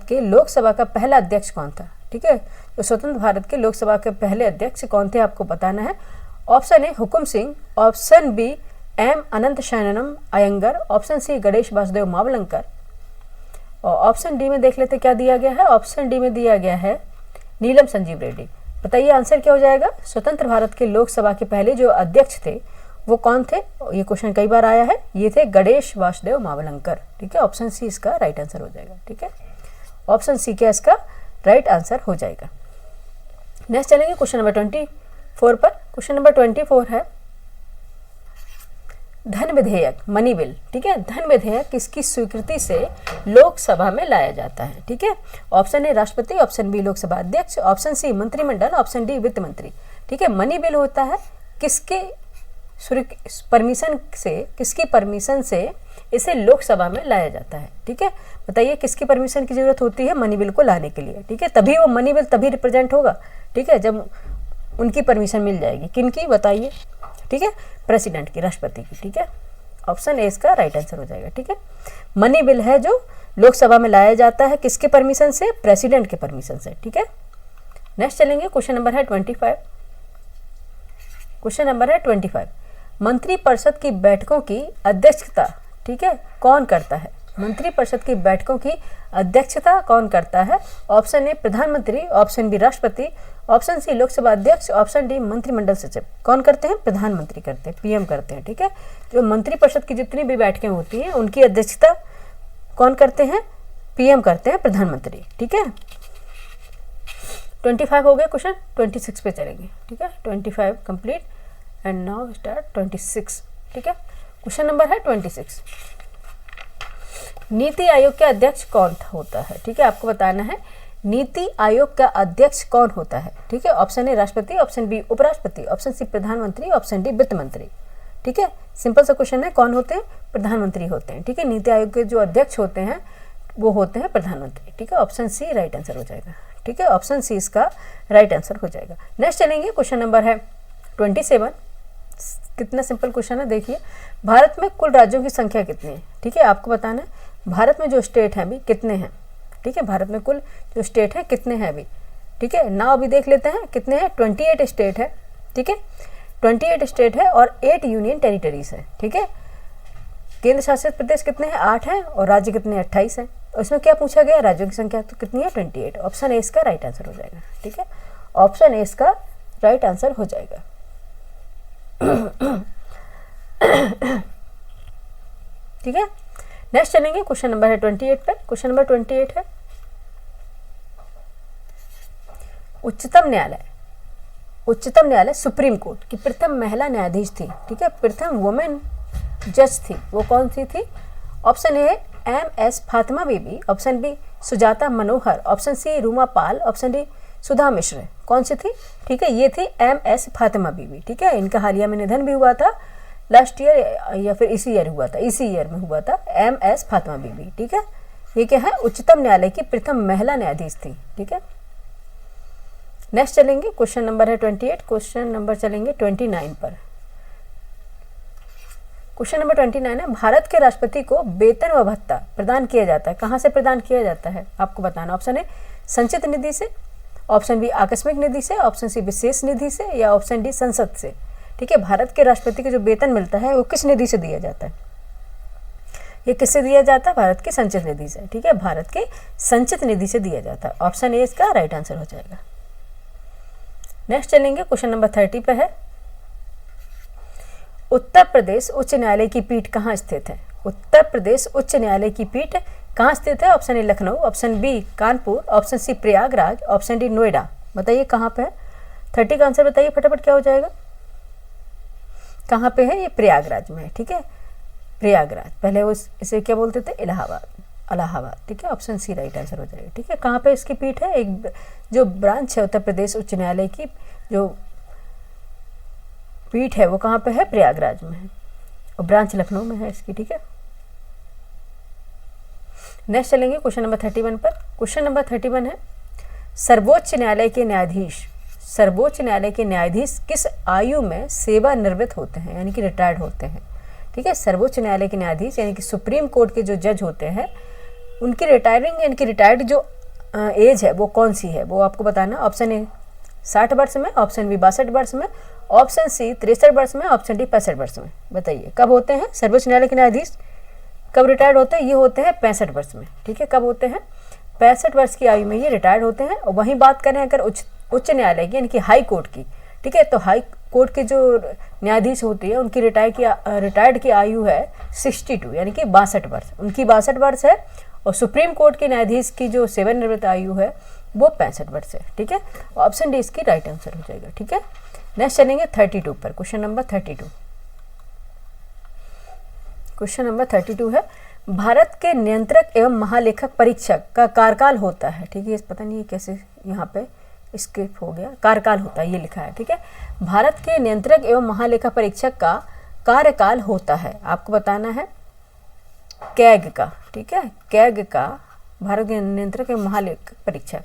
के लोकसभा का पहला अध्यक्ष कौन था? ठीक है, तो स्वतंत्र भारत के लोकसभा के पहले अध्यक्ष कौन थे आपको बताना है। Option A Hukum Singh, option B M Ananthasayanam Ayyangar, option C Ganesh Vasudev Mavalankar, और ऑप्शन डी में देख लेते क्या दिया गया है। ऑप्शन डी में दिया गया है नीलम संजीव रेड्डी। बताइए आंसर क्या हो जाएगा। स्वतंत्र भारत के लोकसभा के पहले जो अध्यक्ष थे वो कौन थे? ये क्वेश्चन कई बार आया है, ये थे गणेश वासुदेव मावलंकर। ठीक है, ऑप्शन सी इसका राइट आंसर हो जाएगा। ठीक है, ऑप्शन सी क्या इसका राइट आंसर हो जाएगा। नेक्स्ट चलेंगे क्वेश्चन नंबर 24 पर। क्वेश्चन नंबर 24 है, धन विधेयक मनी बिल। ठीक है, धन विधेयक किसकी स्वीकृति से लोकसभा में लाया जाता है? ठीक है, ऑप्शन ए राष्ट्रपति, ऑप्शन बी लोकसभा अध्यक्ष, ऑप्शन सी मंत्रिमंडल, ऑप्शन डी वित्त मंत्री। ठीक है, मनी बिल होता है किसकी परमिशन से इसे लोकसभा में लाया जाता है। ठीक है, बताइए किसकी परमिशन की जरूरत होती है मनी बिल को लाने के लिए? ठीक है, तभी वो मनी बिल तभी रिप्रेजेंट होगा। ठीक है, जब उनकी परमिशन मिल जाएगी। किनकी बताइए? ठीक है, प्रेसिडेंट की, राष्ट्रपति की। ठीक है, ऑप्शन ए इसका राइट आंसर हो जाएगा। ठीक है, मनी बिल है जो लोकसभा में लाया जाता है, किसके परमिशन से? प्रेसिडेंट के परमिशन से। ठीक है, नेक्स्ट चलेंगे क्वेश्चन नंबर है 25। क्वेश्चन नंबर है 25, मंत्रिपरिषद की बैठकों की अध्यक्षता, ठीक है, कौन करता है? मंत्रिपरिषद की बैठकों की अध्यक्षता कौन करता है? ऑप्शन ए प्रधानमंत्री, ऑप्शन बी राष्ट्रपति, ऑप्शन सी लोकसभा अध्यक्ष, ऑप्शन डी मंत्रिमंडल सचिव। कौन करते हैं? प्रधानमंत्री करते हैं, पीएम करते हैं। ठीक है, जो मंत्रिपरिषद की जितनी भी बैठकें होती हैं उनकी अध्यक्षता कौन करते हैं? पीएम करते हैं, प्रधानमंत्री। ठीक है, 25 हो गया क्वेश्चन, 26 पे चलेंगे। ठीक है, 25 कंप्लीट एंड नाउ स्टार्ट 26। ठीक है, क्वेश्चन नंबर है 26, नीति आयोग के अध्यक्ष कौन होता है? ठीक है, आपको बताना है नीति आयोग का अध्यक्ष कौन होता है। ठीक है, ऑप्शन ए राष्ट्रपति, ऑप्शन बी उपराष्ट्रपति, ऑप्शन सी प्रधानमंत्री, ऑप्शन डी वित्त मंत्री। ठीक है, सिंपल सा क्वेश्चन है, कौन होते हैं? प्रधानमंत्री होते हैं। ठीक है, नीति आयोग के जो अध्यक्ष होते हैं वो होते हैं प्रधानमंत्री। ठीक है, ऑप्शन सी राइट आंसर हो जाएगा। ठीक है, ऑप्शन सी इसका राइट आंसर हो जाएगा। नेक्स्ट चलेंगे क्वेश्चन नंबर है 27। कितना सिंपल क्वेश्चन है, देखिए, भारत में कुल राज्यों की संख्या कितनी है? ठीक है, आपको बताना है भारत में जो स्टेट हैं अभी कितने हैं। ठीक है, भारत में कुल जो स्टेट हैं कितने हैं अभी। ठीक है, नाउ अभी देख लेते हैं कितने हैं। 28 स्टेट है। ठीक है, 28 स्टेट है और 8 यूनियन टेरिटरीज है। ठीक है, केंद्र शासित प्रदेश कितने हैं? 8 हैं, और राज्य कितने हैं? 28 हैं। और इसमें क्या पूछा गया? राज्यों की संख्या तो कितनी है? 28। ऑप्शन ए इसका राइट आंसर हो जाएगा। ठीक है, ऑप्शन ए इसका राइट आंसर हो जाएगा। ठीक है, नेक्स्ट चलेंगे क्वेश्चन नंबर है 28 पे। क्वेश्चन नंबर 28 है, उच्चतम न्यायालय सुप्रीम कोर्ट की प्रथम महिला न्यायाधीश थी। ठीक है, प्रथम वुमेन जज थी, वो कौन सी थी? Option A M S. Fathima Beevi, option B Sujata Manohar, option C Ruma Pal, option D Sudha Mishra. कौन सी थी? ठीक है, ये थी एम.एस. फातिमा बीबी। ठीक है, इनका हालिया में निधन भी हुआ था, लास्ट ईयर या फिर इसी ईयर हुआ था, इसी ईयर में हुआ था, एम.एस. फातिमा बीबी। ठीक है, ये क्या है? उच्चतम न्यायालय की प्रथम महिला न्यायाधीश थी। ठीक है, नेक्स्ट चलेंगे क्वेश्चन नंबर है 28। क्वेश्चन नंबर चलेंगे 29 पर। क्वेश्चन नंबर 29 है, भारत के राष्ट्रपति को वेतन व भत्ता प्रदान किया जाता है, कहाँ से प्रदान किया जाता है आपको बताना। ऑप्शन ए संचित निधि से, ऑप्शन बी आकस्मिक निधि से, ऑप्शन सी विशेष निधि से, या ऑप्शन डी संसद से। ठीक है, भारत के राष्ट्रपति को जो वेतन मिलता है वो किस निधि से दिया जाता है? ये किससे दिया जाता है? भारत के संचित निधि से। ठीक है, भारत के संचित निधि से दिया जाता है। ऑप्शन ए इसका राइट आंसर हो जाएगा। नेक्स्ट चलेंगे क्वेश्चन नंबर 30 पे है, उत्तर प्रदेश उच्च न्यायालय की पीठ कहाँ स्थित है? उत्तर प्रदेश उच्च न्यायालय की पीठ कहाँ स्थित है? Option A Lucknow, option B Kanpur, option C Prayagraj, option D Noida. बताइए कहाँ पे है? 30 का आंसर बताइए फटाफट, क्या हो जाएगा? कहाँ पे है? ये प्रयागराज में है। ठीक है, प्रयागराज। पहले वो इसे क्या बोलते थे? इलाहाबाद, इलाहाबाद। ठीक है, ऑप्शन सी राइट आंसर हो जाएगा। ठीक है, कहाँ पे इसकी पीठ है? एक जो ब्रांच है उत्तर प्रदेश उच्च न्यायालय की जो पीठ है वो कहाँ पे है? प्रयागराज में है, और ब्रांच लखनऊ में है इसकी। ठीक है, नेक्स्ट चलेंगे क्वेश्चन नंबर 31 पर। क्वेश्चन नंबर 31 है, सर्वोच्च न्यायालय के न्यायाधीश, सर्वोच्च न्यायालय के न्यायाधीश किस आयु में सेवानिवृत्त होते हैं, यानी कि रिटायर्ड होते हैं? ठीक है, सर्वोच्च न्यायालय के न्यायाधीश यानी कि सुप्रीम कोर्ट के जो जज होते हैं उनकी रिटायरिंग यानी कि रिटायर्ड जो एज है वो कौन सी है, वो आपको बताना। ऑप्शन ए 60 वर्ष में, ऑप्शन बी 62 वर्ष में, ऑप्शन सी 63 वर्ष में, ऑप्शन डी 65 वर्ष में। बताइए कब होते हैं सर्वोच्च न्यायालय के न्यायाधीश, कब रिटायर्ड होते हैं? ये होते हैं 65 वर्ष में। ठीक है, कब होते हैं? 65 वर्ष की आयु में ये रिटायर्ड होते हैं। और वहीं बात करें अगर उच्च न्यायालय की यानी कि हाई कोर्ट की, ठीक है, तो हाई कोर्ट के जो न्यायाधीश होती है उनकी रिटायर्ड की आयु है 62 यानी कि 62 वर्ष, उनकी 62 वर्ष है। और सुप्रीम कोर्ट के न्यायाधीश की जो सेवानिवृत्त आयु है वो 65 वर्ष है। ठीक है, ऑप्शन डी इसकी राइट आंसर हो जाएगा। ठीक है, नेक्स्ट चलेंगे 32 पर। क्वेश्चन नंबर 32, क्वेश्चन नंबर 32 है, भारत के नियंत्रक एवं महालेखक परीक्षक का कार्यकाल होता है। ठीक है, पता नहीं कैसे यहाँ पे स्किप हो गया, कार्यकाल होता है ये लिखा है। ठीक है, भारत के नियंत्रक एवं महालेखा परीक्षक का कार्यकाल होता है, आपको बताना है कैग का। ठीक है, कैग का, भारत के नियंत्रक एवं महालेखा परीक्षक,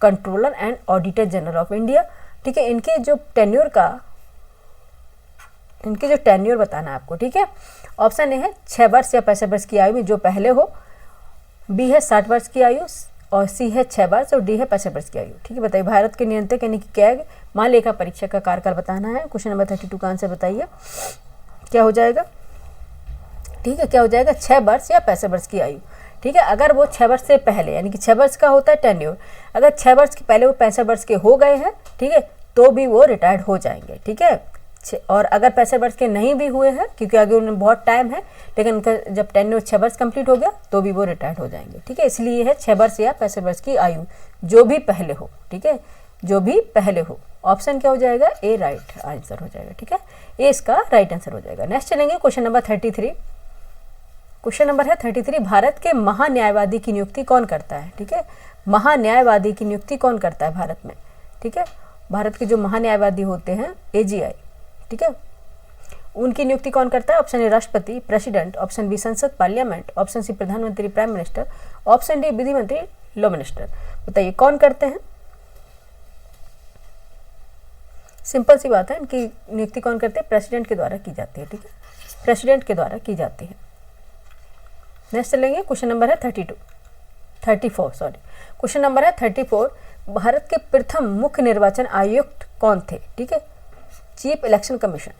controller and auditor general of India. ठीक है, इनके जो टेन्योर बताना है आपको। ठीक है, ऑप्शन ए है 6 वर्ष या 65 वर्ष की आयु में जो पहले हो, बी है 60 वर्ष की आयु, और सी है 6 वर्ष, और डी है 65 वर्ष की आयु। ठीक है, बताइए भारत के नियंत्रक यानी कि कैग महालेखा परीक्षक का कार्यकाल बताना है। क्वेश्चन नंबर 32 का आंसर बताइए क्या हो जाएगा? ठीक है, क्या हो जाएगा? 6 वर्ष या 65 वर्ष की आयु। ठीक है, अगर वो 6 वर्ष से पहले यानी कि 6 वर्ष का होता है टेन्योर, अगर 6 वर्ष के पहले वो 65 वर्ष के हो गए हैं, ठीक है, तो भी वो रिटायर्ड हो जाएंगे। ठीक है, और अगर 65 वर्ष के नहीं भी हुए हैं क्योंकि आगे उन्हें बहुत टाइम है, लेकिन उनका जब टेन्योर 6 वर्ष कंप्लीट हो गया तो भी वो रिटायर्ड हो जाएंगे। ठीक है, इसलिए है 6 वर्ष या 65 वर्ष की आयु जो भी पहले हो। ठीक है, जो भी पहले हो। ऑप्शन क्या हो जाएगा? ए राइट आंसर हो जाएगा। ठीक है, ए इसका राइट आंसर हो जाएगा। नेक्स्ट चलेंगे क्वेश्चन नंबर 33। क्वेश्चन नंबर है 33, भारत के महान्यायवादी की नियुक्ति कौन करता है? ठीक है, महान्यायवादी की नियुक्ति कौन करता है भारत में? ठीक है, भारत के जो महान्यायवादी होते हैं AGI, ठीक है, उनकी नियुक्ति कौन करता है? ऑप्शन ए राष्ट्रपति प्रेसिडेंट, ऑप्शन बी संसद पार्लियामेंट, ऑप्शन सी प्रधानमंत्री प्राइम मिनिस्टर, ऑप्शन डी विधि मंत्री लॉ मिनिस्टर। बताइए कौन करते हैं? सिंपल सी बात है, इनकी नियुक्ति कौन करते हैं? प्रेसिडेंट के द्वारा की जाती है। ठीक है, प्रेसिडेंट के द्वारा की जाती है। नेक्स्ट चलेंगे क्वेश्चन नंबर है 34 सॉरी, क्वेश्चन नंबर है 34, भारत के प्रथम मुख्य निर्वाचन आयुक्त कौन थे? ठीक है, चीफ इलेक्शन कमीशन,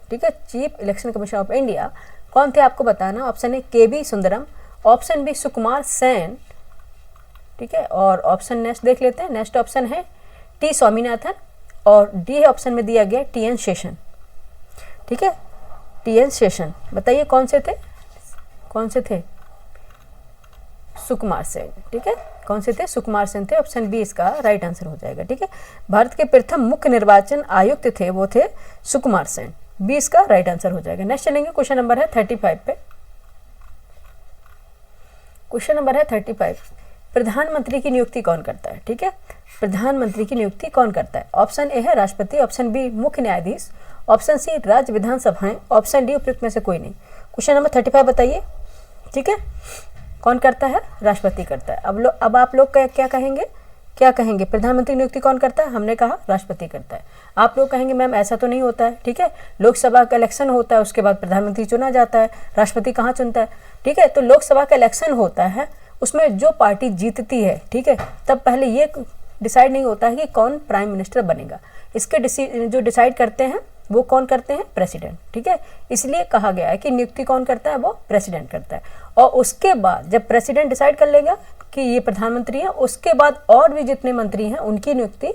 ठीक है, chief election commission of India कौन थे आपको बताना। Option A KB Sundaram, option B Sukumar Sen, ठीक है, और ऑप्शन नेक्स्ट देख लेते हैं। नेक्स्ट ऑप्शन है T स्वामीनाथन, और डी ऑप्शन में दिया गया TN शेषन। ठीक है, TN शेषन। बताइए कौन से थे? कौन से थे? सुकुमार सेन। ठीक है, कौन से थे? सुकुमार सेन थे। ऑप्शन बी इसका राइट आंसर हो जाएगा। ठीक है, भारत के प्रथम मुख्य निर्वाचन आयुक्त थे वो थे सुकुमार सेन, बी इसका राइट आंसर हो जाएगा। नेक्स्ट चलेंगे क्वेश्चन नंबर है 35 पे। क्वेश्चन नंबर है 35, प्रधानमंत्री की नियुक्ति कौन करता है? ठीक है, प्रधानमंत्री की नियुक्ति कौन करता है? ऑप्शन ए है राष्ट्रपति, ऑप्शन बी मुख्य न्यायाधीश, ऑप्शन सी राज्य विधानसभाएं, ऑप्शन डी उपयुक्त में से कोई नहीं। क्वेश्चन नंबर 35 बताइए। ठीक है, कौन करता है? राष्ट्रपति करता है। अब आप लोग क्या कहेंगे? क्या कहेंगे? प्रधानमंत्री नियुक्ति कौन करता है? हमने कहा राष्ट्रपति करता है। आप लोग कहेंगे मैम ऐसा तो नहीं होता है। ठीक है, लोकसभा का इलेक्शन होता है, उसके बाद प्रधानमंत्री चुना जाता है, राष्ट्रपति कहाँ चुनता है? ठीक है, तो लोकसभा का इलेक्शन होता है, उसमें जो पार्टी जीतती है, ठीक है, तब पहले ये डिसाइड नहीं होता है कि कौन प्राइम मिनिस्टर बनेगा। इसके जो डिसाइड करते हैं वो कौन करते हैं? प्रेसिडेंट। ठीक है, इसलिए कहा गया है कि नियुक्ति कौन करता है? वो प्रेसिडेंट करता है। और उसके बाद जब प्रेसिडेंट डिसाइड कर लेगा कि ये प्रधानमंत्री है, उसके बाद और भी जितने मंत्री हैं उनकी नियुक्ति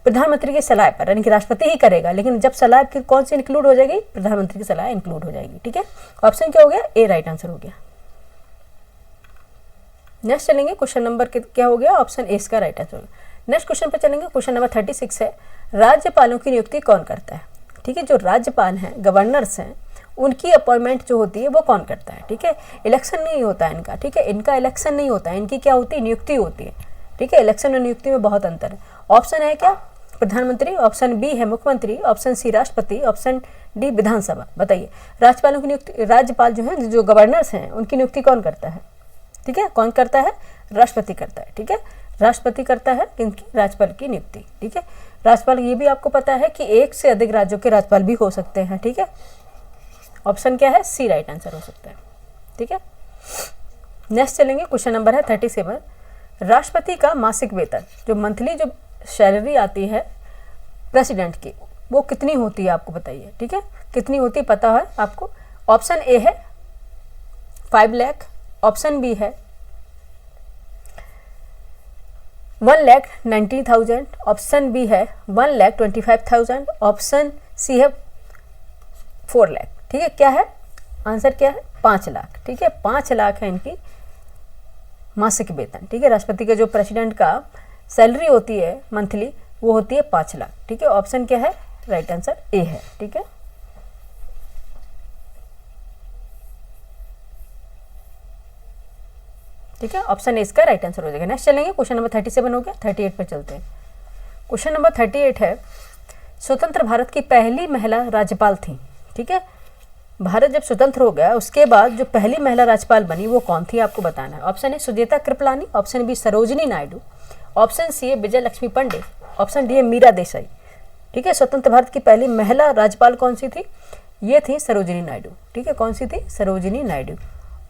प्रधानमंत्री की सलाह पर, यानी कि राष्ट्रपति ही करेगा। लेकिन जब सलाह कौन सी इंक्लूड हो जाएगी? प्रधानमंत्री की सलाह इंक्लूड हो जाएगी। ठीक है, ऑप्शन क्या हो गया? ए राइट आंसर हो गया। नेक्स्ट चलेंगे क्वेश्चन नंबर क्या हो गया, ऑप्शन ए इसका राइट आंसर होगा। नेक्स्ट क्वेश्चन पे चलेंगे, क्वेश्चन नंबर 36 है, राज्यपालों की नियुक्ति कौन करता है। ठीक है, जो राज्यपाल हैं, गवर्नर्स हैं, उनकी अपॉइंटमेंट जो होती है वो कौन करता है। ठीक है, इलेक्शन नहीं होता है इनका। ठीक है, इनका इलेक्शन नहीं होता है, इनकी क्या होती है, नियुक्ति होती है। ठीक है, इलेक्शन और नियुक्ति में बहुत अंतर है। ऑप्शन है क्या, प्रधानमंत्री, ऑप्शन बी है मुख्यमंत्री, ऑप्शन सी राष्ट्रपति, ऑप्शन डी विधानसभा। बताइए, राज्यपालों की नियुक्ति, राज्यपाल जो हैं, जो गवर्नर्स हैं, उनकी नियुक्ति कौन करता है। ठीक है, कौन करता है, राष्ट्रपति करता है। ठीक है, राष्ट्रपति करता है इनकी राज्यपाल की नियुक्ति। ठीक है, राज्यपाल, ये भी आपको पता है कि एक से अधिक राज्यों के राज्यपाल भी हो सकते हैं। ठीक है, ऑप्शन क्या है, सी राइट आंसर हो सकता है। ठीक है, नेक्स्ट चलेंगे, क्वेश्चन नंबर है 37, राष्ट्रपति का मासिक वेतन, जो मंथली जो सैलरी आती है प्रेसिडेंट की, वो कितनी होती है आपको बताइए। ठीक है, कितनी होती है पता है आपको। ऑप्शन ए है 5 लाख, ऑप्शन बी है 1,90,000, ऑप्शन बी है 1,25,000, ऑप्शन सी है 4 लाख। ठीक है, क्या है आंसर, क्या है, 5 लाख। ठीक है, 5 लाख है इनकी मासिक वेतन। ठीक है, राष्ट्रपति के जो प्रेसिडेंट का सैलरी होती है मंथली, वो होती है 5 लाख। ठीक है, ऑप्शन क्या है, राइट आंसर ए है। ठीक है, ठीक है, ऑप्शन ए इसका राइट आंसर हो जाएगा। नेक्स्ट चलेंगे, क्वेश्चन नंबर 37 हो गया, 38 पर चलते हैं। क्वेश्चन नंबर 38 है, स्वतंत्र भारत की पहली महिला राज्यपाल थी। ठीक है, भारत जब स्वतंत्र हो गया उसके बाद जो पहली महिला राज्यपाल बनी वो कौन थी आपको बताना है। Option A Sucheta Kripalani, option B Sarojini Naidu, option C है विजय लक्ष्मी पंडित, ऑप्शन डी है मीरा देसाई। ठीक है, स्वतंत्र भारत की पहली महिला राज्यपाल कौन सी थी, ये थी सरोजिनी नायडू। ठीक है, कौन सी थी, सरोजिनी नायडू,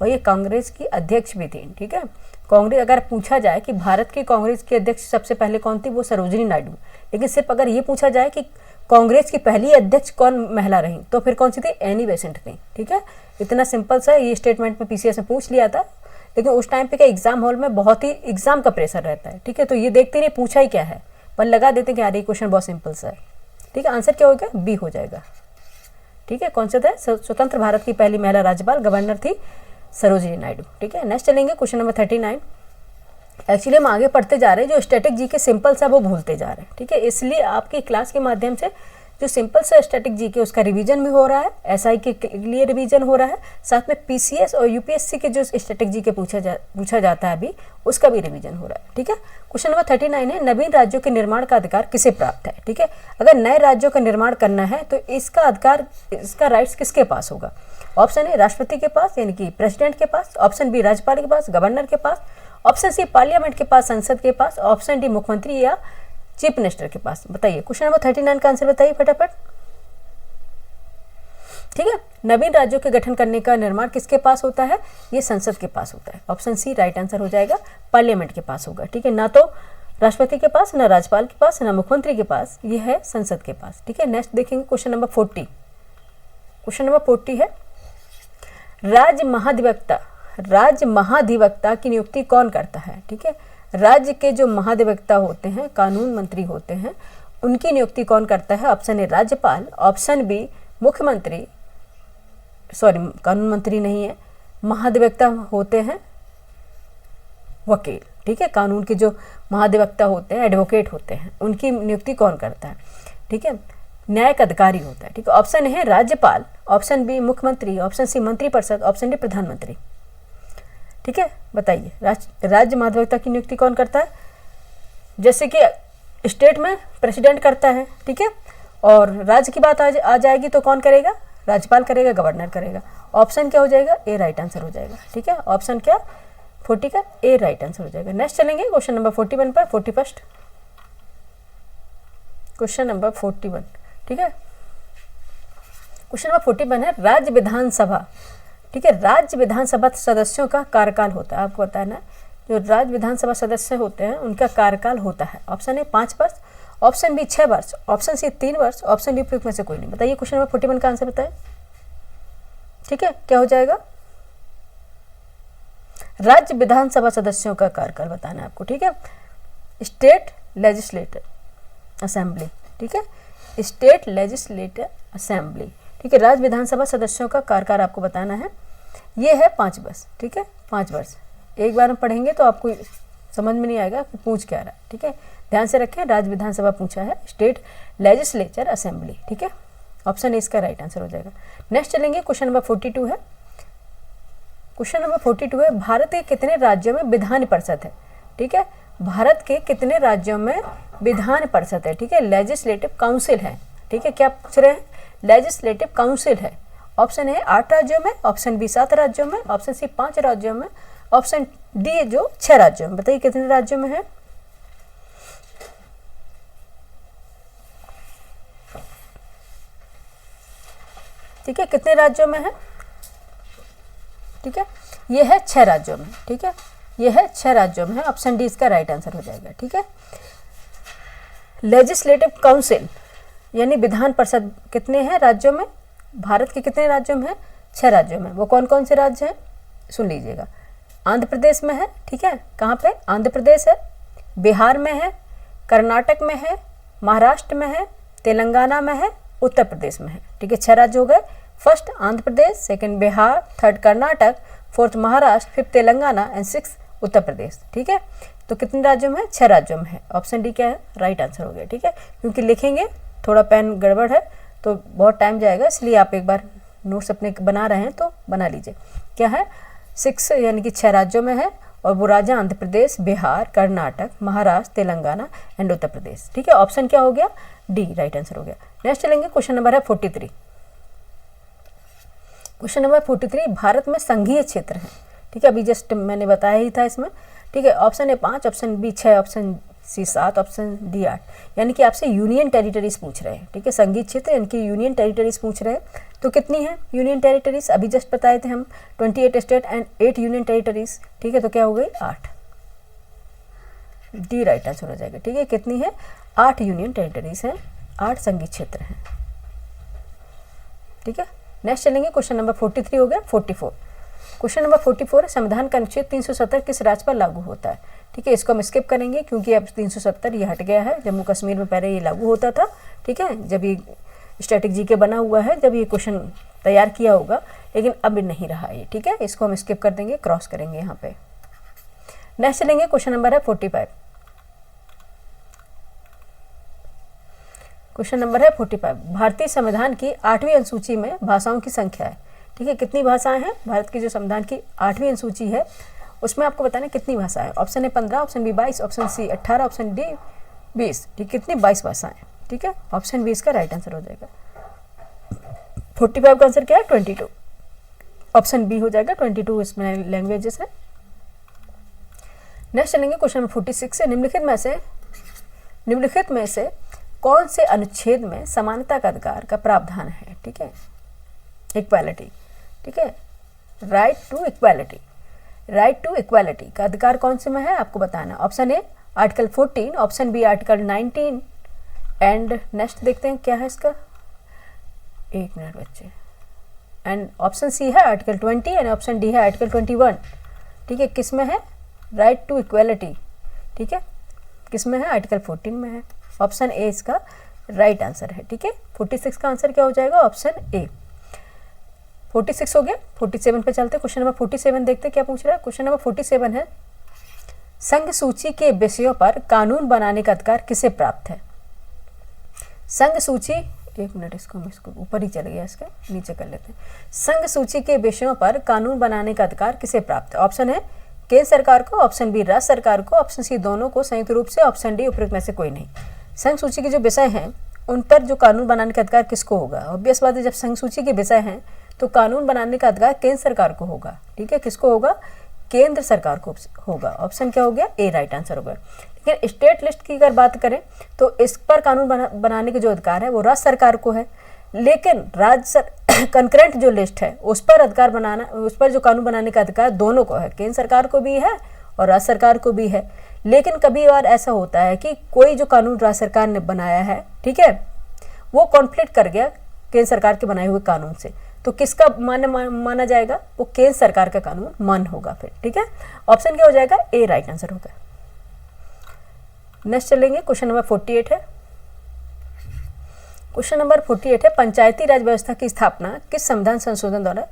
और ये कांग्रेस की अध्यक्ष भी थी। ठीक है, कांग्रेस, अगर पूछा जाए कि भारत की कांग्रेस की अध्यक्ष सबसे पहले कौन थी, वो सरोजिनी नायडू। लेकिन सिर्फ अगर ये पूछा जाए कि कांग्रेस की पहली अध्यक्ष कौन महिला रही, तो फिर कौन सी थी, एनी बेसेंट थी। ठीक है, इतना सिंपल सा ये स्टेटमेंट में पीसीएस में पूछ लिया था, लेकिन उस टाइम पे क्या एग्जाम हॉल में बहुत ही एग्जाम का प्रेशर रहता है। ठीक है, तो ये देखते नहीं पूछा ही क्या है, पर लगा देते कि यार ये क्वेश्चन बहुत सिंपल सा है। ठीक है, आंसर क्या हो गया, बी हो जाएगा। ठीक है, कौन सा था, स्वतंत्र भारत की पहली महिला राज्यपाल गवर्नर थी सरोजिनी नायडू। ठीक है, नेक्स्ट चलेंगे, क्वेश्चन नंबर 39। एक्चुअली हम आगे पढ़ते जा रहे हैं, जो स्टैटिक जी के सिंपल सा वो भूलते जा रहे हैं। ठीक है, इसलिए आपकी क्लास के माध्यम से जो सिंपल सा स्टैटिक जी के उसका रिवीजन भी हो रहा है, एसआई के लिए रिवीजन हो रहा है, साथ में पीसीएस और यूपीएससी के जो स्टैटिक जी के पूछा जाता है अभी, उसका भी रिवीजन हो रहा है। ठीक है, क्वेश्चन नंबर 39 है, नवीन राज्यों के निर्माण का अधिकार किसे प्राप्त है। ठीक है, अगर नए राज्यों का निर्माण करना है तो इसका अधिकार, इसका राइट्स किसके पास होगा। ऑप्शन ए राष्ट्रपति के पास, यानी कि प्रेसिडेंट के पास, ऑप्शन बी राज्यपाल के पास, गवर्नर के पास, ऑप्शन सी पार्लियामेंट के पास, संसद के पास, ऑप्शन डी मुख्यमंत्री या चीफ मिनिस्टर के पास। बताइए, क्वेश्चन नंबर 39 का आंसर बताइए फटाफट। ठीक है, नवीन राज्यों के गठन करने का निर्माण किसके पास होता है, ये संसद के पास होता है। ऑप्शन सी राइट आंसर हो जाएगा, पार्लियामेंट के पास होगा। ठीक है, ना तो राष्ट्रपति के पास, ना राज्यपाल के पास, ना मुख्यमंत्री के पास, ये है संसद के पास। ठीक है, नेक्स्ट देखेंगे क्वेश्चन नंबर 40। क्वेश्चन नंबर 40 है, राज्य महाधिवक्ता की नियुक्ति कौन करता है। ठीक है, राज्य के जो महाधिवक्ता होते हैं, कानून मंत्री होते हैं, उनकी नियुक्ति कौन करता है। ऑप्शन ए राज्यपाल, ऑप्शन बी मुख्यमंत्री, सॉरी कानून मंत्री नहीं है, महाधिवक्ता होते हैं वकील। ठीक है, कानून के जो महाधिवक्ता होते हैं, एडवोकेट होते हैं, उनकी नियुक्ति कौन करता है। ठीक है, न्यायिक अधिकारी होता है। ठीक है, ऑप्शन है राज्यपाल, ऑप्शन बी मुख्यमंत्री, ऑप्शन सी मंत्रिपरिषद, ऑप्शन डी प्रधानमंत्री। ठीक है, बताइए, राज्य महाधिवक्ता की नियुक्ति कौन करता है। जैसे कि स्टेट में प्रेसिडेंट करता है। ठीक है, और राज्य की बात आ जाएगी तो कौन करेगा, राज्यपाल करेगा, गवर्नर करेगा। ऑप्शन क्या हो जाएगा, ए राइट आंसर हो जाएगा। ठीक है, ऑप्शन क्या 40 का ए राइट आंसर हो जाएगा। नेक्स्ट चलेंगे क्वेश्चन नंबर 41 पर, 41 क्वेश्चन नंबर 41। ठीक है, क्वेश्चन नंबर 41 है, राज्य विधानसभा। ठीक है, राज्य विधानसभा सदस्यों का कार्यकाल होता है, आपको पता है ना, जो राज्य विधानसभा सदस्य होते हैं उनका कार्यकाल होता है। ऑप्शन ए 5 वर्ष, ऑप्शन बी 6 वर्ष, ऑप्शन सी 3 वर्ष, ऑप्शन डी उपयुक्त में से कोई नहीं। बताइए, क्वेश्चन नंबर 41 का आंसर बताएं। ठीक है, क्या हो जाएगा, राज्य विधानसभा सदस्यों का कार्यकाल बताना है आपको। ठीक है, स्टेट लेजिस्लेटिव असेंबली। ठीक है, स्टेट लेजिस्लेटिव असेंबली। ठीक है, राज्य विधानसभा सदस्यों का कार्यकाल आपको बताना है, ये है 5 वर्ष। ठीक है, 5 वर्ष। एक बार में पढ़ेंगे तो आपको समझ में नहीं आएगा कि पूछ क्या रहा है, ठीक है। ध्यान से रखें, राज्य विधानसभा पूछा है, स्टेट लेजिस्लेचर असेंबली, ठीक है। ऑप्शन ए इसका राइट आंसर हो जाएगा। नेक्स्ट चलेंगे, क्वेश्चन नंबर 42 है। क्वेश्चन नंबर 42 है, भारत के कितने राज्यों में विधान परिषद है, ठीक है। भारत के कितने राज्यों में विधान परिषद है, ठीक है। लेजिस्लेटिव काउंसिल है, ठीक है। क्या पूछ रहे हैं, लेजिस्लेटिव काउंसिल है। ऑप्शन ए 8 राज्यों में, ऑप्शन बी 7 राज्यों में, ऑप्शन सी 5 राज्यों में, ऑप्शन डी जो 6 राज्यों में। बताइए कितने राज्यों में है। ठीक है, कितने राज्यों में है, ठीक है। ये है 6 राज्यों में, ठीक है। ये है 6 राज्यों में है। ऑप्शन डी इसका राइट आंसर हो जाएगा, ठीक है। लेजिस्लेटिव काउंसिल यानी विधान परिषद कितने हैं राज्यों में, भारत के कितने राज्यों में है, 6 राज्यों में। वो कौन कौन से राज्य हैं, सुन लीजिएगा। आंध्र प्रदेश में है, ठीक है। कहाँ पे, आंध्र प्रदेश है, बिहार में है, कर्नाटक में है, महाराष्ट्र में है, तेलंगाना में है, उत्तर प्रदेश में है, ठीक है। 6 राज्य हो गए। First Andhra Pradesh, second Bihar, third Karnataka, fourth Maharashtra, fifth Telangana and 6 Uttar Pradesh, ठीक है। तो कितने राज्यों में है, 6 राज्यों में है। ऑप्शन डी क्या है, राइट आंसर हो गया, ठीक है। क्योंकि लिखेंगे थोड़ा पेन गड़बड़ है तो बहुत टाइम जाएगा, इसलिए आप एक बार नोट्स अपने बना रहे हैं तो बना लीजिए। क्या है, 6 यानी कि 6 राज्यों में है, और वो राज्य आंध्र प्रदेश, बिहार, कर्नाटक, महाराष्ट्र, तेलंगाना एंड उत्तर प्रदेश, ठीक है। ऑप्शन क्या हो गया, डी राइट आंसर हो गया। नेक्स्ट चलेंगे, क्वेश्चन नंबर है 43। क्वेश्चन नंबर 43, भारत में संघीय क्षेत्र है, ठीक है। अभी जस्ट मैंने बताया ही था इसमें, ठीक है। Option A 5, option B 6, option C 7, option D 8, यानी कि आपसे यूनियन टेरिटरीज पूछ रहे हैं, ठीक है। संघीय क्षेत्र यानी कि यूनियन टेरिटरीज पूछ रहे हैं। तो कितनी है यूनियन टेरिटरीज, अभी जस्ट बताए थे हम 28 स्टेट एंड 8 यूनियन टेरिटरीज, ठीक है। तो क्या हो गई, 8, डी राइट आंसर हो जाएगा, ठीक है। कितनी है, 8 यूनियन टेरिटरीज हैं, 8 संघीय क्षेत्र हैं, ठीक है। नेक्स्ट चलेंगे, क्वेश्चन नंबर 43 हो गया। 44, क्वेश्चन नंबर 44 है, संविधान का अनुच्छेद 370 किस राज्य पर लागू होता है, ठीक है। इसको हम स्किप करेंगे क्योंकि अब 370 ये हट गया है। जम्मू कश्मीर में पहले ये लागू होता था, ठीक है, जब ये स्टैटिक जी के बना हुआ है, जब ये क्वेश्चन तैयार किया होगा, लेकिन अब नहीं रहा ये, ठीक है। इसको हम स्किप कर देंगे, क्रॉस करेंगे यहाँ पे। नेक्स्ट चलेंगे, क्वेश्चन नंबर है 45। क्वेश्चन नंबर है 45, भारतीय संविधान की 8वीं अनुसूची में भाषाओं की संख्या है, ठीक है। कितनी भाषाएं हैं, भारत की जो संविधान की 8वीं अनुसूची है उसमें आपको बताना कितनी भाषाएं। Option A 15, option B 22, option C 18, option D 20, ठीक। कितनी, 22 भाषाएं, ठीक है। ऑप्शन बी इसका राइट आंसर हो जाएगा। 45 का आंसर क्या है, 22, ऑप्शन बी हो जाएगा 22 इसमें लैंग्वेजेस है। नेक्स्ट चलेंगे, क्वेश्चन नंबर 46 है, निम्नलिखित में से कौन से अनुच्छेद में समानता का अधिकार का प्रावधान है, ठीक है। इक्वालिटी, ठीक है, right to equality, right to equality का अधिकार कौन से में है आपको बताना। Option A article 14, option B article 19 and next देखते हैं क्या है इसका, 1 मिनट बच्चे, एंड ऑप्शन सी है आर्टिकल 20 एंड ऑप्शन डी है आर्टिकल 21, ठीक है। किस में है, राइट टू इक्वालिटी, ठीक है, किस में है, आर्टिकल 14 में है। ऑप्शन ए इसका राइट आंसर है, ठीक है। 46 का आंसर क्या हो जाएगा, ऑप्शन ए। 46 हो गया। 47 पे चलते, क्वेश्चन नंबर 47 देखते क्या पूछ रहा है। क्वेश्चन नंबर 47 है, संघ सूची के विषयों पर कानून बनाने का अधिकार किसे प्राप्त है। संघ सूची, 1 मिनट, इसको ऊपर ही चल गया, इसका नीचे कर लेते हैं। संघ सूची के विषयों पर कानून बनाने का अधिकार किसे प्राप्त है। ऑप्शन है केंद्र सरकार को, ऑप्शन बी राज्य सरकार को, ऑप्शन सी दोनों को संयुक्त रूप से, ऑप्शन डी उपरोक्त में से कोई नहीं। संघ सूची के जो विषय हैं उन पर जो कानून बनाने का अधिकार किसको होगा। ऑब्वियस बात है, जब संघ सूची के विषय हैं तो कानून बनाने का अधिकार केंद्र सरकार को होगा, ठीक है। किसको होगा, केंद्र सरकार को होगा। ऑप्शन क्या हो गया, ए राइट आंसर होगा। लेकिन स्टेट लिस्ट की अगर बात करें तो इस पर कानून बनाने के जो अधिकार है वो राज्य सरकार को है, लेकिन कंकरेंट जो लिस्ट है उस पर अधिकार बनाना, उस पर जो कानून बनाने का अधिकार दोनों को है, केंद्र सरकार को भी है और राज्य सरकार को भी है। लेकिन कभी बार ऐसा होता है कि कोई जो कानून राज्य सरकार ने बनाया है, ठीक है, वो कॉन्फ्लिक्ट कर गया केंद्र सरकार के बनाए हुए कानून से, तो किसका माना जाएगा, वो केंद्र सरकार का कानून मान्य होगा फिर, ठीक है। ऑप्शन क्या हो जाएगा, ए राइट आंसर होगा। नेक्स्ट चलेंगे, क्वेश्चन नंबर 48 है। क्वेश्चन नंबर 48 है, पंचायती राज व्यवस्था की स्थापना किस संविधान संशोधन द्वारा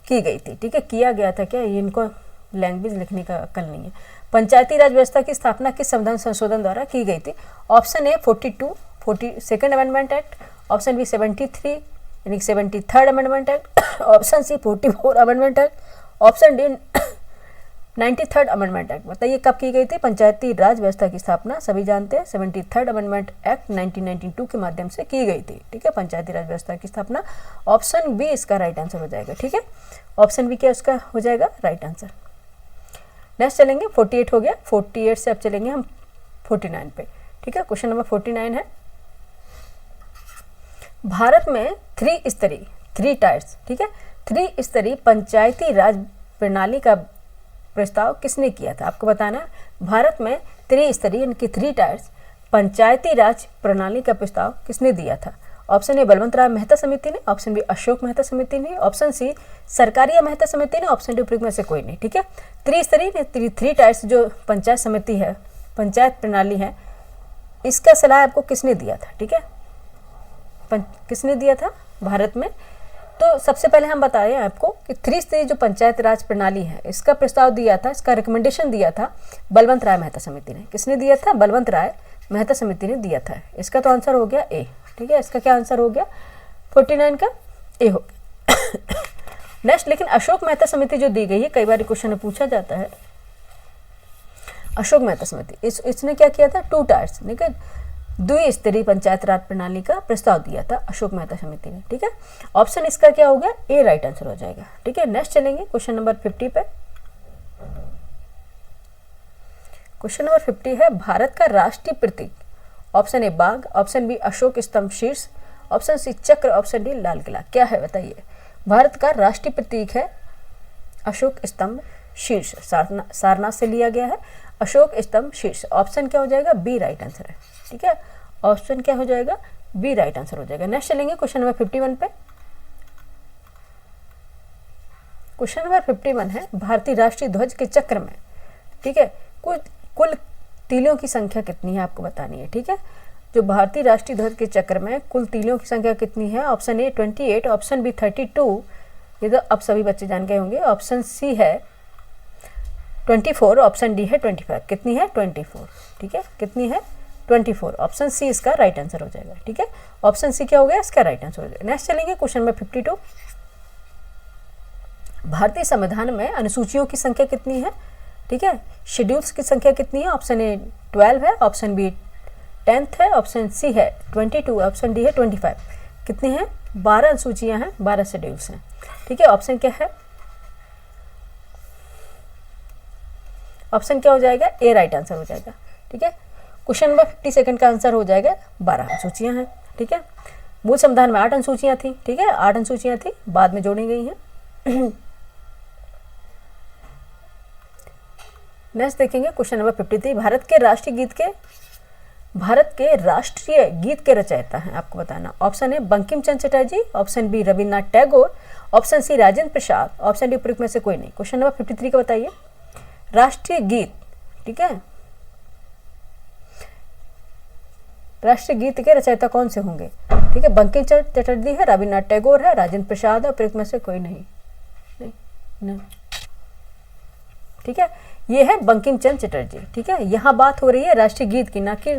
की गई थी, ठीक है। किया गया था क्या, ये इनको लैंग्वेज लिखने का अक्ल नहीं है। पंचायती राज व्यवस्था की स्थापना किस संविधान संशोधन द्वारा की गई थी? Option A 42 second amendment act, option B 73 यानी 73rd amendment act, option C 44 amendment act, option D 93rd amendment act. बताइए कब की गई थी पंचायती राज व्यवस्था की स्थापना? सभी जानते हैं 73rd अमेंडमेंट एक्ट 1992 के माध्यम से की गई थी। ठीक है, पंचायती राज व्यवस्था की स्थापना। ऑप्शन बी इसका राइट आंसर हो जाएगा। ठीक है, ऑप्शन बी क्या उसका हो जाएगा राइट आंसर। नेक्स्ट चलेंगे 48 हो गया, 48 से अब चलेंगे हम 49 पे। ठीक है, क्वेश्चन नंबर 49 है, भारत में थ्री टायर्स, ठीक है, 3 स्तरीय पंचायती राज प्रणाली का प्रस्ताव किसने किया था? आपको बताना है भारत में 3 स्तरीय यानी कि 3 टायर्स पंचायती राज प्रणाली का प्रस्ताव किसने दिया था? ऑप्शन ए बलवंत राय मेहता समिति ने, ऑप्शन बी अशोक मेहता समिति ने, ऑप्शन सी सरकारिया मेहता समिति ने, ऑप्शन डी उपयुक्त में से कोई नहीं। ठीक है, 3 स्तरीय 3 टायर्स जो पंचायत समिति है, पंचायत प्रणाली है, इसका सलाह आपको किसने दिया था? ठीक है, किसने दिया था भारत में? तो सबसे पहले हम बताएं आपको कि 3 स्तरीय जो पंचायत राज प्रणाली है, इसका प्रस्ताव दिया था, इसका रिकमेंडेशन दिया था बलवंत राय मेहता समिति ने। किसने दिया था? बलवंत राय मेहता समिति ने दिया था। इसका तो आंसर हो गया ए। ठीक है, इसका क्या आंसर हो गया? 49 का ए हो गया। नेक्स्ट, लेकिन अशोक मेहता समिति जो दी गई है, कई बार क्वेश्चन में पूछा जाता है, अशोक मेहता समिति इसने क्या किया था? 2 टायर्स, ठीक है, 2 स्तरीय पंचायत राज प्रणाली का प्रस्ताव दिया था अशोक मेहता समिति ने। ठीक है, ऑप्शन इसका क्या हो गया? ए राइट आंसर हो जाएगा। ठीक है, नेक्स्ट चलेंगे क्वेश्चन नंबर 50 पे। क्वेश्चन नंबर 50 है, भारत का राष्ट्रीय प्रतीक? ऑप्शन ए बाघ, ऑप्शन बी अशोक स्तंभ शीर्ष, ऑप्शन सी चक्र, ऑप्शन डी लाल किला। क्या है बताइए? भारत का राष्ट्रीय प्रतीक है अशोक स्तंभ शीर्ष, सारनाथ से लिया गया है अशोक स्तंभ शीर्ष। ऑप्शन क्या हो जाएगा? बी राइट आंसर है। ठीक है, ऑप्शन क्या हो जाएगा? बी राइट आंसर हो जाएगा। नेक्स्ट चलेंगे क्वेश्चन नंबर 51 पे। क्वेश्चन नंबर 51 है, भारतीय राष्ट्रीय ध्वज के चक्र में, ठीक है, कुल तीलियों की संख्या कितनी है आपको बतानी है। ठीक है, जो भारतीय राष्ट्रीय ध्वज के चक्र में कुल तीलियों की संख्या कितनी है? ऑप्शन ए 28, ऑप्शन बी 32, ये तो अब सभी बच्चे जान गए होंगे, ऑप्शन सी है 24, ऑप्शन डी है 25। कितनी है? 24। ठीक है, कितनी है? 24। ऑप्शन सी इसका राइट आंसर हो जाएगा। ठीक है, ऑप्शन सी क्या हो गया? इसका राइट आंसर हो जाएगा। नेक्स्ट चलेंगे क्वेश्चन नंबर 52, भारतीय संविधान में अनुसूचियों की संख्या कितनी है? ठीक है, शेड्यूल्स की संख्या कितनी है? ऑप्शन ए 12 है, ऑप्शन बी 10 है, ऑप्शन सी है 22, ऑप्शन डी है 25। कितनी है? 12 अनुसूचियां हैं, 12 शेड्यूल्स हैं। ठीक है, ऑप्शन क्या है? ऑप्शन क्या हो जाएगा? ए राइट आंसर हो जाएगा। ठीक है, क्वेश्चन नंबर 52 का आंसर हो जाएगा 12 अनुसूचियां हैं। ठीक है, मूल संविधान में 8 अनुसूचियां थी। ठीक है, 8 अनुसूचियां थी, बाद में जोड़ी गई हैं। नेक्स्ट देखेंगे क्वेश्चन नंबर 53, भारत के राष्ट्रीय गीत के रचयिता हैं, आपको बताना। Option A Bankim Chandra Chatterjee, option B Rabindranath Tagore, option C Rajendra Prasad, option D उपयुक्त में से कोई नहीं। क्वेश्चन नंबर 53 का बताइए, राष्ट्रीय गीत, ठीक है, राष्ट्रीय गीत के रचयिता कौन से होंगे? ठीक है, बंकिम चंद्र चटर्जी है, रविन्द्रनाथ टैगोर है, राजेंद्र प्रसाद है, उपयुक्त में से कोई नहीं। ठीक है, ये है बंकिम चंद्र चटर्जी। ठीक है, यहाँ बात हो रही है राष्ट्रीय गीत की, ना कि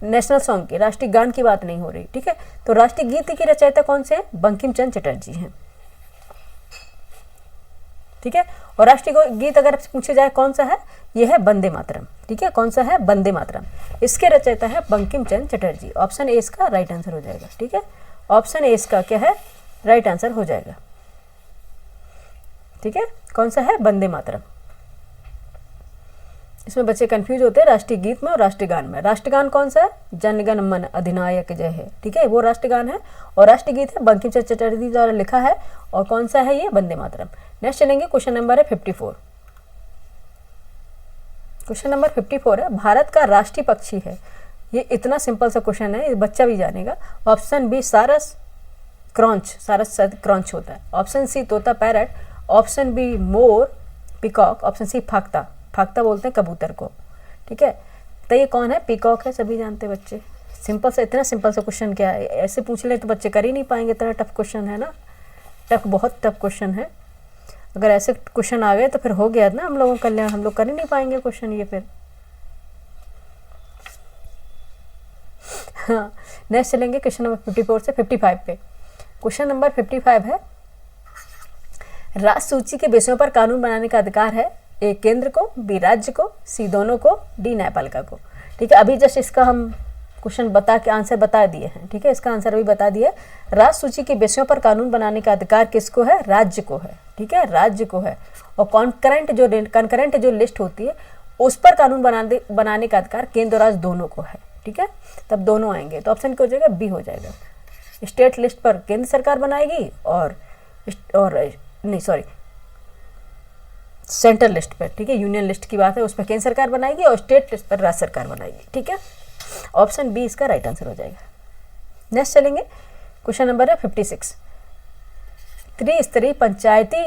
नेशनल सॉन्ग की, राष्ट्रीय गान की बात नहीं हो रही। ठीक है, तो राष्ट्रीय गीत की रचयिता कौन से हैं? बंकिम चंद्र चटर्जी हैं। ठीक है, और राष्ट्रीय गीत अगर पूछे जाए कौन सा है, ये है वंदे मातरम। ठीक है, कौन सा है? वंदे मातरम। इसके रचयिता है बंकिम चंद्र चटर्जी। ऑप्शन ए इसका राइट आंसर हो जाएगा। ठीक है, ऑप्शन ए इसका क्या है? राइट आंसर हो जाएगा। ठीक है, कौन सा है? वंदे मातरम। इसमें बच्चे कंफ्यूज होते हैं राष्ट्रीय गीत में और राष्ट्रीय गान में। राष्ट्रीय गान कौन सा है? जन गण मन अधिनायक जय है। ठीक है, वो राष्ट्रीय गान है, और राष्ट्रीय गीत है बंकिम चंद्र चटर्जी द्वारा लिखा है, और कौन सा है? ये वंदे मातरम। नेक्स्ट चलेंगे, क्वेश्चन नंबर है 54। क्वेश्चन नंबर 54 है, भारत का राष्ट्रीय पक्षी है। ये इतना सिंपल सा क्वेश्चन है, बच्चा भी जानेगा। ऑप्शन बी सारस क्रॉन्च, सारस क्रॉन्च होता है। ऑप्शन सी तोता पैरट, ऑप्शन बी मोर पिकॉक, ऑप्शन सी फाख्ता, फाख्ता बोलते हैं कबूतर को। ठीक है, तो ये कौन है? पीकॉक है, सभी जानते बच्चे। सिंपल सा, इतना सिंपल सा क्वेश्चन क्या है, ऐसे पूछ ले तो बच्चे कर ही नहीं पाएंगे, इतना टफ क्वेश्चन है ना, टफ, बहुत टफ क्वेश्चन है। अगर ऐसे क्वेश्चन आ गए तो फिर हो गया ना हम लोगों का कल्याण, हम लोग कर ही नहीं पाएंगे क्वेश्चन ये फिर। हाँ, नेक्स्ट चलेंगे क्वेश्चन नंबर 54 से 55 पे। क्वेश्चन नंबर 55 है, राज्य सूची के विषयों पर कानून बनाने का अधिकार है ए केंद्र को, बी राज्य को, सी दोनों को, डी न्यायपालिका को। ठीक है, अभी जस्ट इसका हम क्वेश्चन बता के आंसर बता दिए हैं। ठीक है, इसका आंसर अभी बता दिया। राज्य सूची के विषयों पर कानून बनाने का अधिकार किसको है? राज्य को है। ठीक है, राज्य को है। और कॉन्करेंट जो लिस्ट होती है उस पर कानून बनाने का अधिकार केंद्र और राज्य दोनों को है। ठीक है, तब दोनों आएंगे तो ऑप्शन क्या हो जाएगा? बी हो जाएगा। स्टेट लिस्ट पर केंद्र सरकार बनाएगी और नहीं सॉरी सेंट्रल लिस्ट पर, ठीक है, यूनियन लिस्ट की बात है, उस पर केंद्र सरकार बनाएगी और स्टेट लिस्ट पर राज्य सरकार बनाएगी। ठीक है, ऑप्शन बी इसका राइट आंसर हो जाएगा। नेक्स्ट चलेंगे, क्वेश्चन नंबर है 56। त्रिस्तरीय पंचायती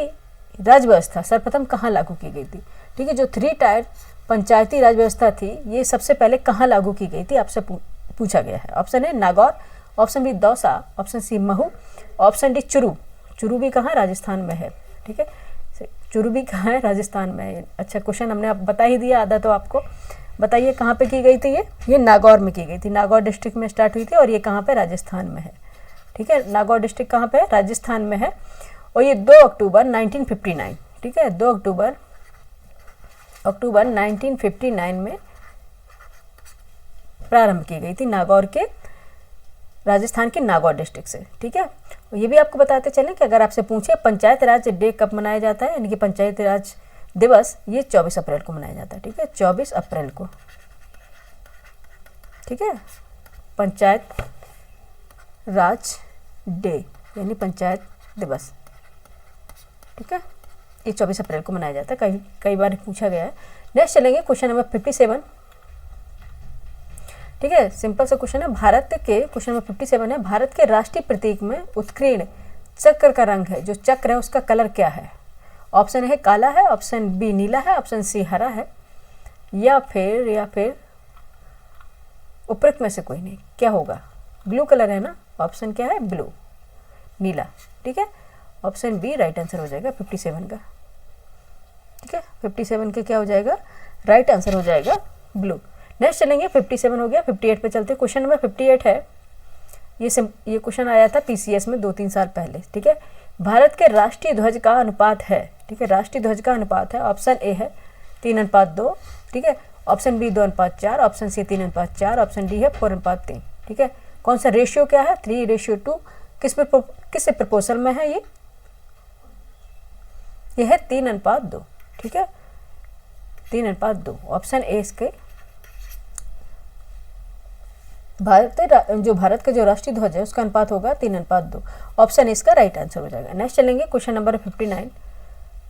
राज व्यवस्था सर्वप्रथम कहाँ लागू की गई थी? ठीक है, जो 3 टायर पंचायती राज व्यवस्था थी ये सबसे पहले कहाँ लागू की गई थी आपसे पूछा गया है। ऑप्शन है Nagaur, option B Dausa, option C Mhow, option D Churu. Churu भी कहाँ? राजस्थान में है। ठीक है, चुरू भी कहाँ है? राजस्थान में है। अच्छा, क्वेश्चन हमने आप बता ही दिया आधा, तो आपको बताइए कहाँ पे की गई थी ये नागौर में की गई थी। नागौर डिस्ट्रिक्ट में स्टार्ट हुई थी और ये कहाँ पे? राजस्थान में है। ठीक है, नागौर डिस्ट्रिक्ट कहाँ पे है? राजस्थान में है। और ये 2 अक्टूबर 1959, ठीक है, 2 अक्टूबर 1959 में प्रारंभ की गई थी नागौर के, राजस्थान के नागौर डिस्ट्रिक्ट से। ठीक है, ये भी आपको बताते चलें कि अगर आपसे पूछे पंचायत राज डे कब मनाया जाता है, यानी कि पंचायत राज दिवस, ये 24 अप्रैल को मनाया जाता है। ठीक है, 24 अप्रैल को। ठीक है, पंचायत राज डे यानी पंचायत दिवस। ठीक है, ये 24 अप्रैल को मनाया जाता है, कई बार पूछा गया है। नेक्स्ट चलेंगे क्वेश्चन नंबर 57। ठीक है, सिंपल सा क्वेश्चन है। क्वेश्चन नंबर 57 है, भारत के राष्ट्रीय प्रतीक में उत्कीर्ण चक्र का रंग है, जो चक्र है उसका कलर क्या है? ऑप्शन है काला है, ऑप्शन बी नीला है, ऑप्शन सी हरा है, या फिर उपरोक्त में से कोई नहीं। क्या होगा? ब्लू कलर है ना, ऑप्शन क्या है? ब्लू, नीला। ठीक है, ऑप्शन बी राइट आंसर हो जाएगा 57 का। ठीक है, 57 के क्या हो जाएगा? राइट आंसर हो जाएगा ब्लू। नेक्स्ट चलेंगे, 57 हो गया, 58 पे चलते हैं। क्वेश्चन नंबर 58 है, ये क्वेश्चन आया था पीसीएस में 2-3 साल पहले। ठीक है, भारत के राष्ट्रीय ध्वज का अनुपात है। ठीक है, राष्ट्रीय ध्वज का अनुपात है, ऑप्शन ए है 3:2, ठीक है, option B 2:4, option C 3:4, option D है 4:3। ठीक है, कौन सा रेशियो क्या है? 3:2। किस प्रपोर्शन में है ये है 3:2। ठीक है, 3:2, ऑप्शन ए इसके भारत का जो राष्ट्रीय ध्वज है उसका अनुपात होगा 3:2। ऑप्शन इसका राइट आंसर हो जाएगा। नेक्स्ट चलेंगे क्वेश्चन नंबर 59।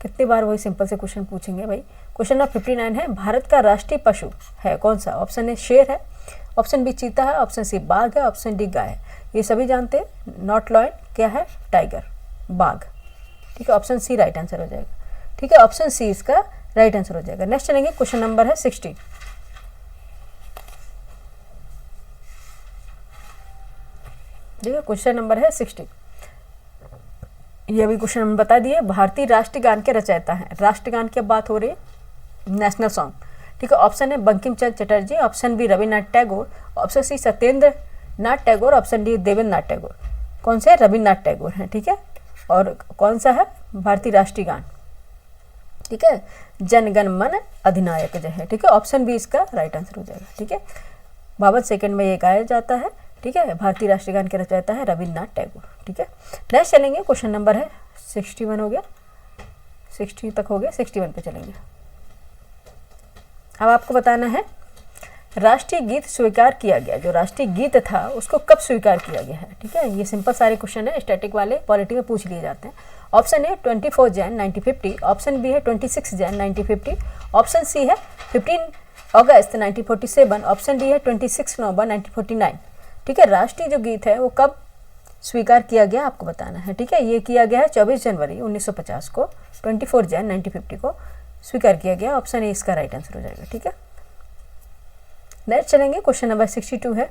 कितनी बार वही सिंपल से क्वेश्चन पूछेंगे भाई। क्वेश्चन नंबर 59 है, भारत का राष्ट्रीय पशु है कौन सा? ऑप्शन ए शेर है, ऑप्शन बी चीता है, ऑप्शन सी बाघ है, ऑप्शन डी गाय है। ये सभी जानते हैं। नॉट लॉयन क्या है? टाइगर, बाघ। ठीक है, ऑप्शन सी राइट आंसर हो जाएगा। ठीक है, ऑप्शन सी इसका राइट आंसर हो जाएगा। नेक्स्ट चलेंगे, क्वेश्चन नंबर है 60। ठीक है, क्वेश्चन नंबर है 60। ये भी क्वेश्चन हम बता दिए। भारतीय राष्ट्रगान के रचयिता हैं। राष्ट्रगान की बात हो रही है, नेशनल सॉन्ग। ठीक है, ऑप्शन है Bankim Chandra Chatterjee, option B Rabindranath Tagore, option C Satyendra Nath Tagore, option D Devendra Nath Tagore. कौन से? रविन्द्रनाथ टैगोर हैं। ठीक है, और कौन सा है? भारतीय राष्ट्रीय गान। ठीक है, जनगण मन अधिनायक जय है। ठीक है, ऑप्शन बी इसका राइट आंसर हो जाएगा। ठीक है, 52 सेकंड में ये गाया जाता है। ठीक है, भारतीय राष्ट्रीय गान के रचयिता है रविन्द्रनाथ टैगोर। ठीक है, नेक्स्ट चलेंगे, क्वेश्चन नंबर है 61 हो गया, 60 तक हो गया, 61 पे चलेंगे। अब आपको बताना है राष्ट्रीय गीत स्वीकार किया गया, जो राष्ट्रीय गीत था उसको कब स्वीकार किया गया है। ठीक है, ये सिंपल सारे क्वेश्चन है, स्टैटिक वाले पॉलिटी में पूछ लिए जाते हैं। Option A 24 Jan 1950, option B है 26 जैन 1950, ऑप्शन सी है 15 अगस्त 1947, ऑप्शन डी है 26 नवंबर 1949। ठीक है, राष्ट्रीय जो गीत है वो कब स्वीकार किया गया आपको बताना है। ठीक है, ये किया गया है 24 जनवरी 1950 को, 24 जैन 1950 को स्वीकार किया गया। ऑप्शन ए इसका राइट आंसर हो जाएगा। ठीक है, नेक्स्ट चलेंगे, क्वेश्चन नंबर 62 है,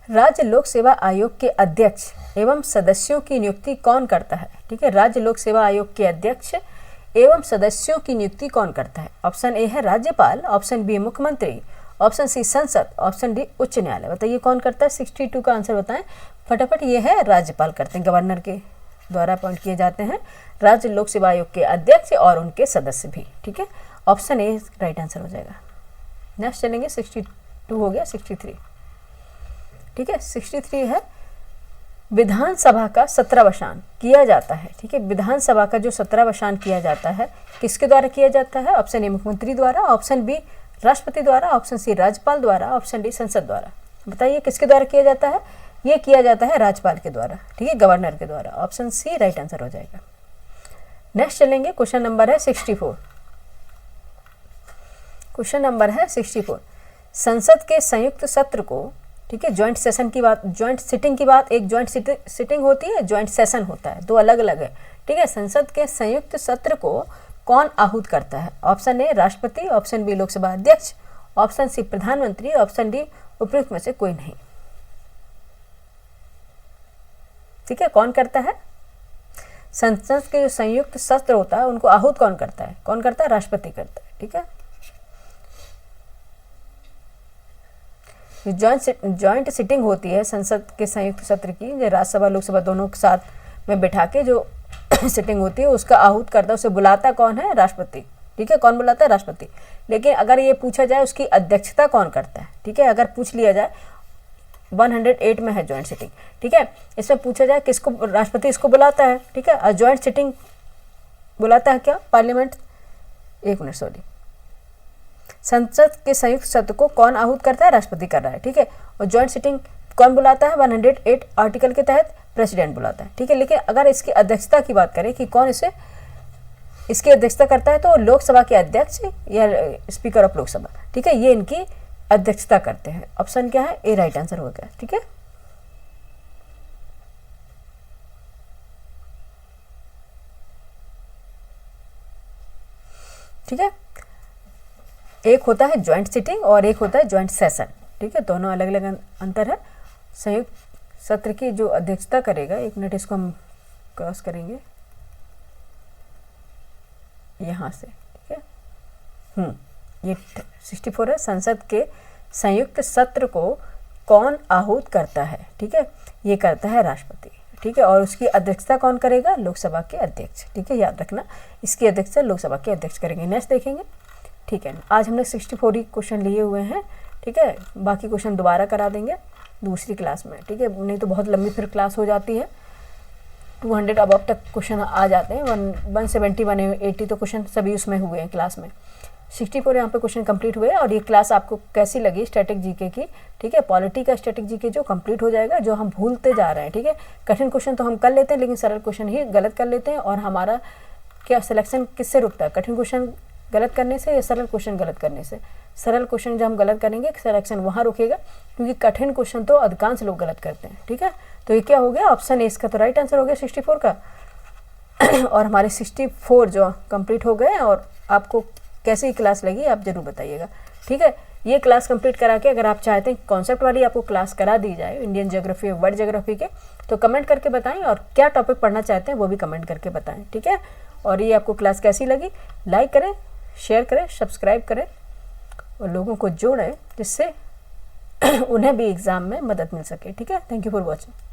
राज्य लोक सेवा आयोग के अध्यक्ष एवं सदस्यों की नियुक्ति कौन करता है? ठीक है, राज्य लोक सेवा आयोग के अध्यक्ष एवं सदस्यों की नियुक्ति कौन करता है? ऑप्शन ए है राज्यपाल, ऑप्शन बी मुख्यमंत्री, ऑप्शन सी संसद, ऑप्शन डी उच्च न्यायालय। बताइए कौन करता है? 62 का आंसर बताएं फटाफट। ये है राज्यपाल करते हैं, गवर्नर के द्वारा अपॉइंट किए जाते हैं राज्य लोक सेवा आयोग के अध्यक्ष और उनके सदस्य भी। ठीक है, ऑप्शन ए राइट आंसर हो जाएगा। नेक्स्ट चलेंगे, 62 हो गया, 63। ठीक है, 63 है विधानसभा का 17वां किया जाता है। ठीक है, विधानसभा का जो 17वां किया जाता है किसके द्वारा किया जाता है? ऑप्शन ए मुख्यमंत्री द्वारा, ऑप्शन बी राष्ट्रपति द्वारा, ऑप्शन सी राज्यपाल द्वारा, ऑप्शन डी संसद द्वारा। बताइए किसके द्वारा किया जाता है? ये किया जाता है राज्यपाल के द्वारा। ठीक है, गवर्नर के द्वारा। ऑप्शन सी राइट आंसर हो जाएगा। नेक्स्ट चलेंगे, क्वेश्चन नंबर है 64। क्वेश्चन नंबर है 64। संसद के संयुक्त सत्र को, ठीक है, ज्वाइंट सेशन की बात, ज्वाइंट सिटिंग की बात, एक ज्वाइंट सिटिंग होती है, ज्वाइंट सेशन होता है, दो अलग अलग है। ठीक है, संसद के संयुक्त सत्र को कौन आहूत करता है? ऑप्शन ए राष्ट्रपति, ऑप्शन बी लोकसभा अध्यक्ष, ऑप्शन सी प्रधानमंत्री, ऑप्शन डी उपयुक्त में से कोई नहीं। ठीक है, कौन करता है? संसद के जो संयुक्त सत्र होता है उनको आहूत कौन करता है? कौन करता है? राष्ट्रपति करता है। ठीक है, ज्वाइंट सिटिंग होती है संसद के संयुक्त सत्र की, जो राज्यसभा लोकसभा दोनों के साथ में बैठा के जो सिटिंग होती है उसका आहूत करता है, उसे बुलाता कौन है? राष्ट्रपति। ठीक है, कौन बुलाता है? राष्ट्रपति। लेकिन अगर ये पूछा जाए उसकी अध्यक्षता कौन करता है? ठीक है, अगर पूछ लिया जाए 108 में है ज्वाइंट सिटिंग। ठीक है, इसमें पूछा जाए किसको राष्ट्रपति इसको बुलाता है। ठीक है, और ज्वाइंट सिटिंग बुलाता है क्या? पार्लियामेंट। एक मिनट, सॉरी, संसद के संयुक्त सत्र को कौन आहूत करता है? राष्ट्रपति कर रहा है। ठीक है, और ज्वाइंट सिटिंग कौन बुलाता है? 108 आर्टिकल के तहत प्रेसिडेंट बुलाता है। ठीक है, लेकिन अगर इसकी अध्यक्षता की बात करें कि कौन इसकी अध्यक्षता करता है, तो लोकसभा के अध्यक्ष या स्पीकर ऑफ लोकसभा। ठीक है, ये इनकी अध्यक्षता करते हैं। ऑप्शन क्या है? ए राइट आंसर हो गया। ठीक है, ठीक है, एक होता है ज्वाइंट सिटिंग और एक होता है ज्वाइंट सेशन। ठीक है, दोनों अलग अलग अंतर है। संयुक्त सत्र की जो अध्यक्षता करेगा, एक मिनट इसको हम क्रॉस करेंगे यहाँ से। ठीक है, ये 64 है। संसद के संयुक्त सत्र को कौन आहूत करता है? ठीक है, ये करता है राष्ट्रपति। ठीक है, और उसकी अध्यक्षता कौन करेगा? लोकसभा के अध्यक्ष। ठीक है, याद रखना, इसकी अध्यक्षता लोकसभा के अध्यक्ष करेंगे। नेक्स्ट देखेंगे। ठीक है, आज हमने 64 ही क्वेश्चन लिए हुए हैं। ठीक है, बाकी क्वेश्चन दोबारा करा देंगे दूसरी क्लास में। ठीक है, नहीं तो बहुत लंबी फिर क्लास हो जाती है। 200 अब तक क्वेश्चन आ जाते हैं, 170 180 तो क्वेश्चन सभी उसमें हुए हैं क्लास में। 64 यहाँ पे क्वेश्चन कंप्लीट हुए। और ये क्लास आपको कैसी लगी स्टैटिक जीके की? ठीक है, पॉलिटी का स्टैटिक जीके जो कंप्लीट हो जाएगा, जो हम भूलते जा रहे हैं। ठीक है, कठिन क्वेश्चन तो हम कर लेते हैं लेकिन सरल क्वेश्चन ही गलत कर लेते हैं। और हमारा क्या सिलेक्शन किससे रुकता है? कठिन क्वेश्चन गलत करने से या सरल क्वेश्चन गलत करने से? सरल क्वेश्चन जब हम गलत करेंगे सिलेक्शन वहाँ रुकेगा, क्योंकि कठिन क्वेश्चन तो अधिकांश लोग गलत करते हैं। ठीक है, तो ये क्या हो गया? ऑप्शन ए इसका तो राइट आंसर हो गया 64 का। और हमारे 64 जो कंप्लीट हो गए। और आपको कैसी क्लास लगी आप जरूर बताइएगा। ठीक है, ये क्लास कंप्लीट करा के अगर आप चाहते हैं कॉन्सेप्ट वाली आपको क्लास करा दी जाए इंडियन ज्योग्राफी और वर्ल्ड ज्योग्राफी के, तो कमेंट करके बताएं। और क्या टॉपिक पढ़ना चाहते हैं वो भी कमेंट करके बताएं। ठीक है, और ये आपको क्लास कैसी लगी लाइक करें, शेयर करें, सब्सक्राइब करें और लोगों को जोड़ें, जिससे उन्हें भी एग्ज़ाम में मदद मिल सके। ठीक है, थैंक यू फॉर वॉचिंग।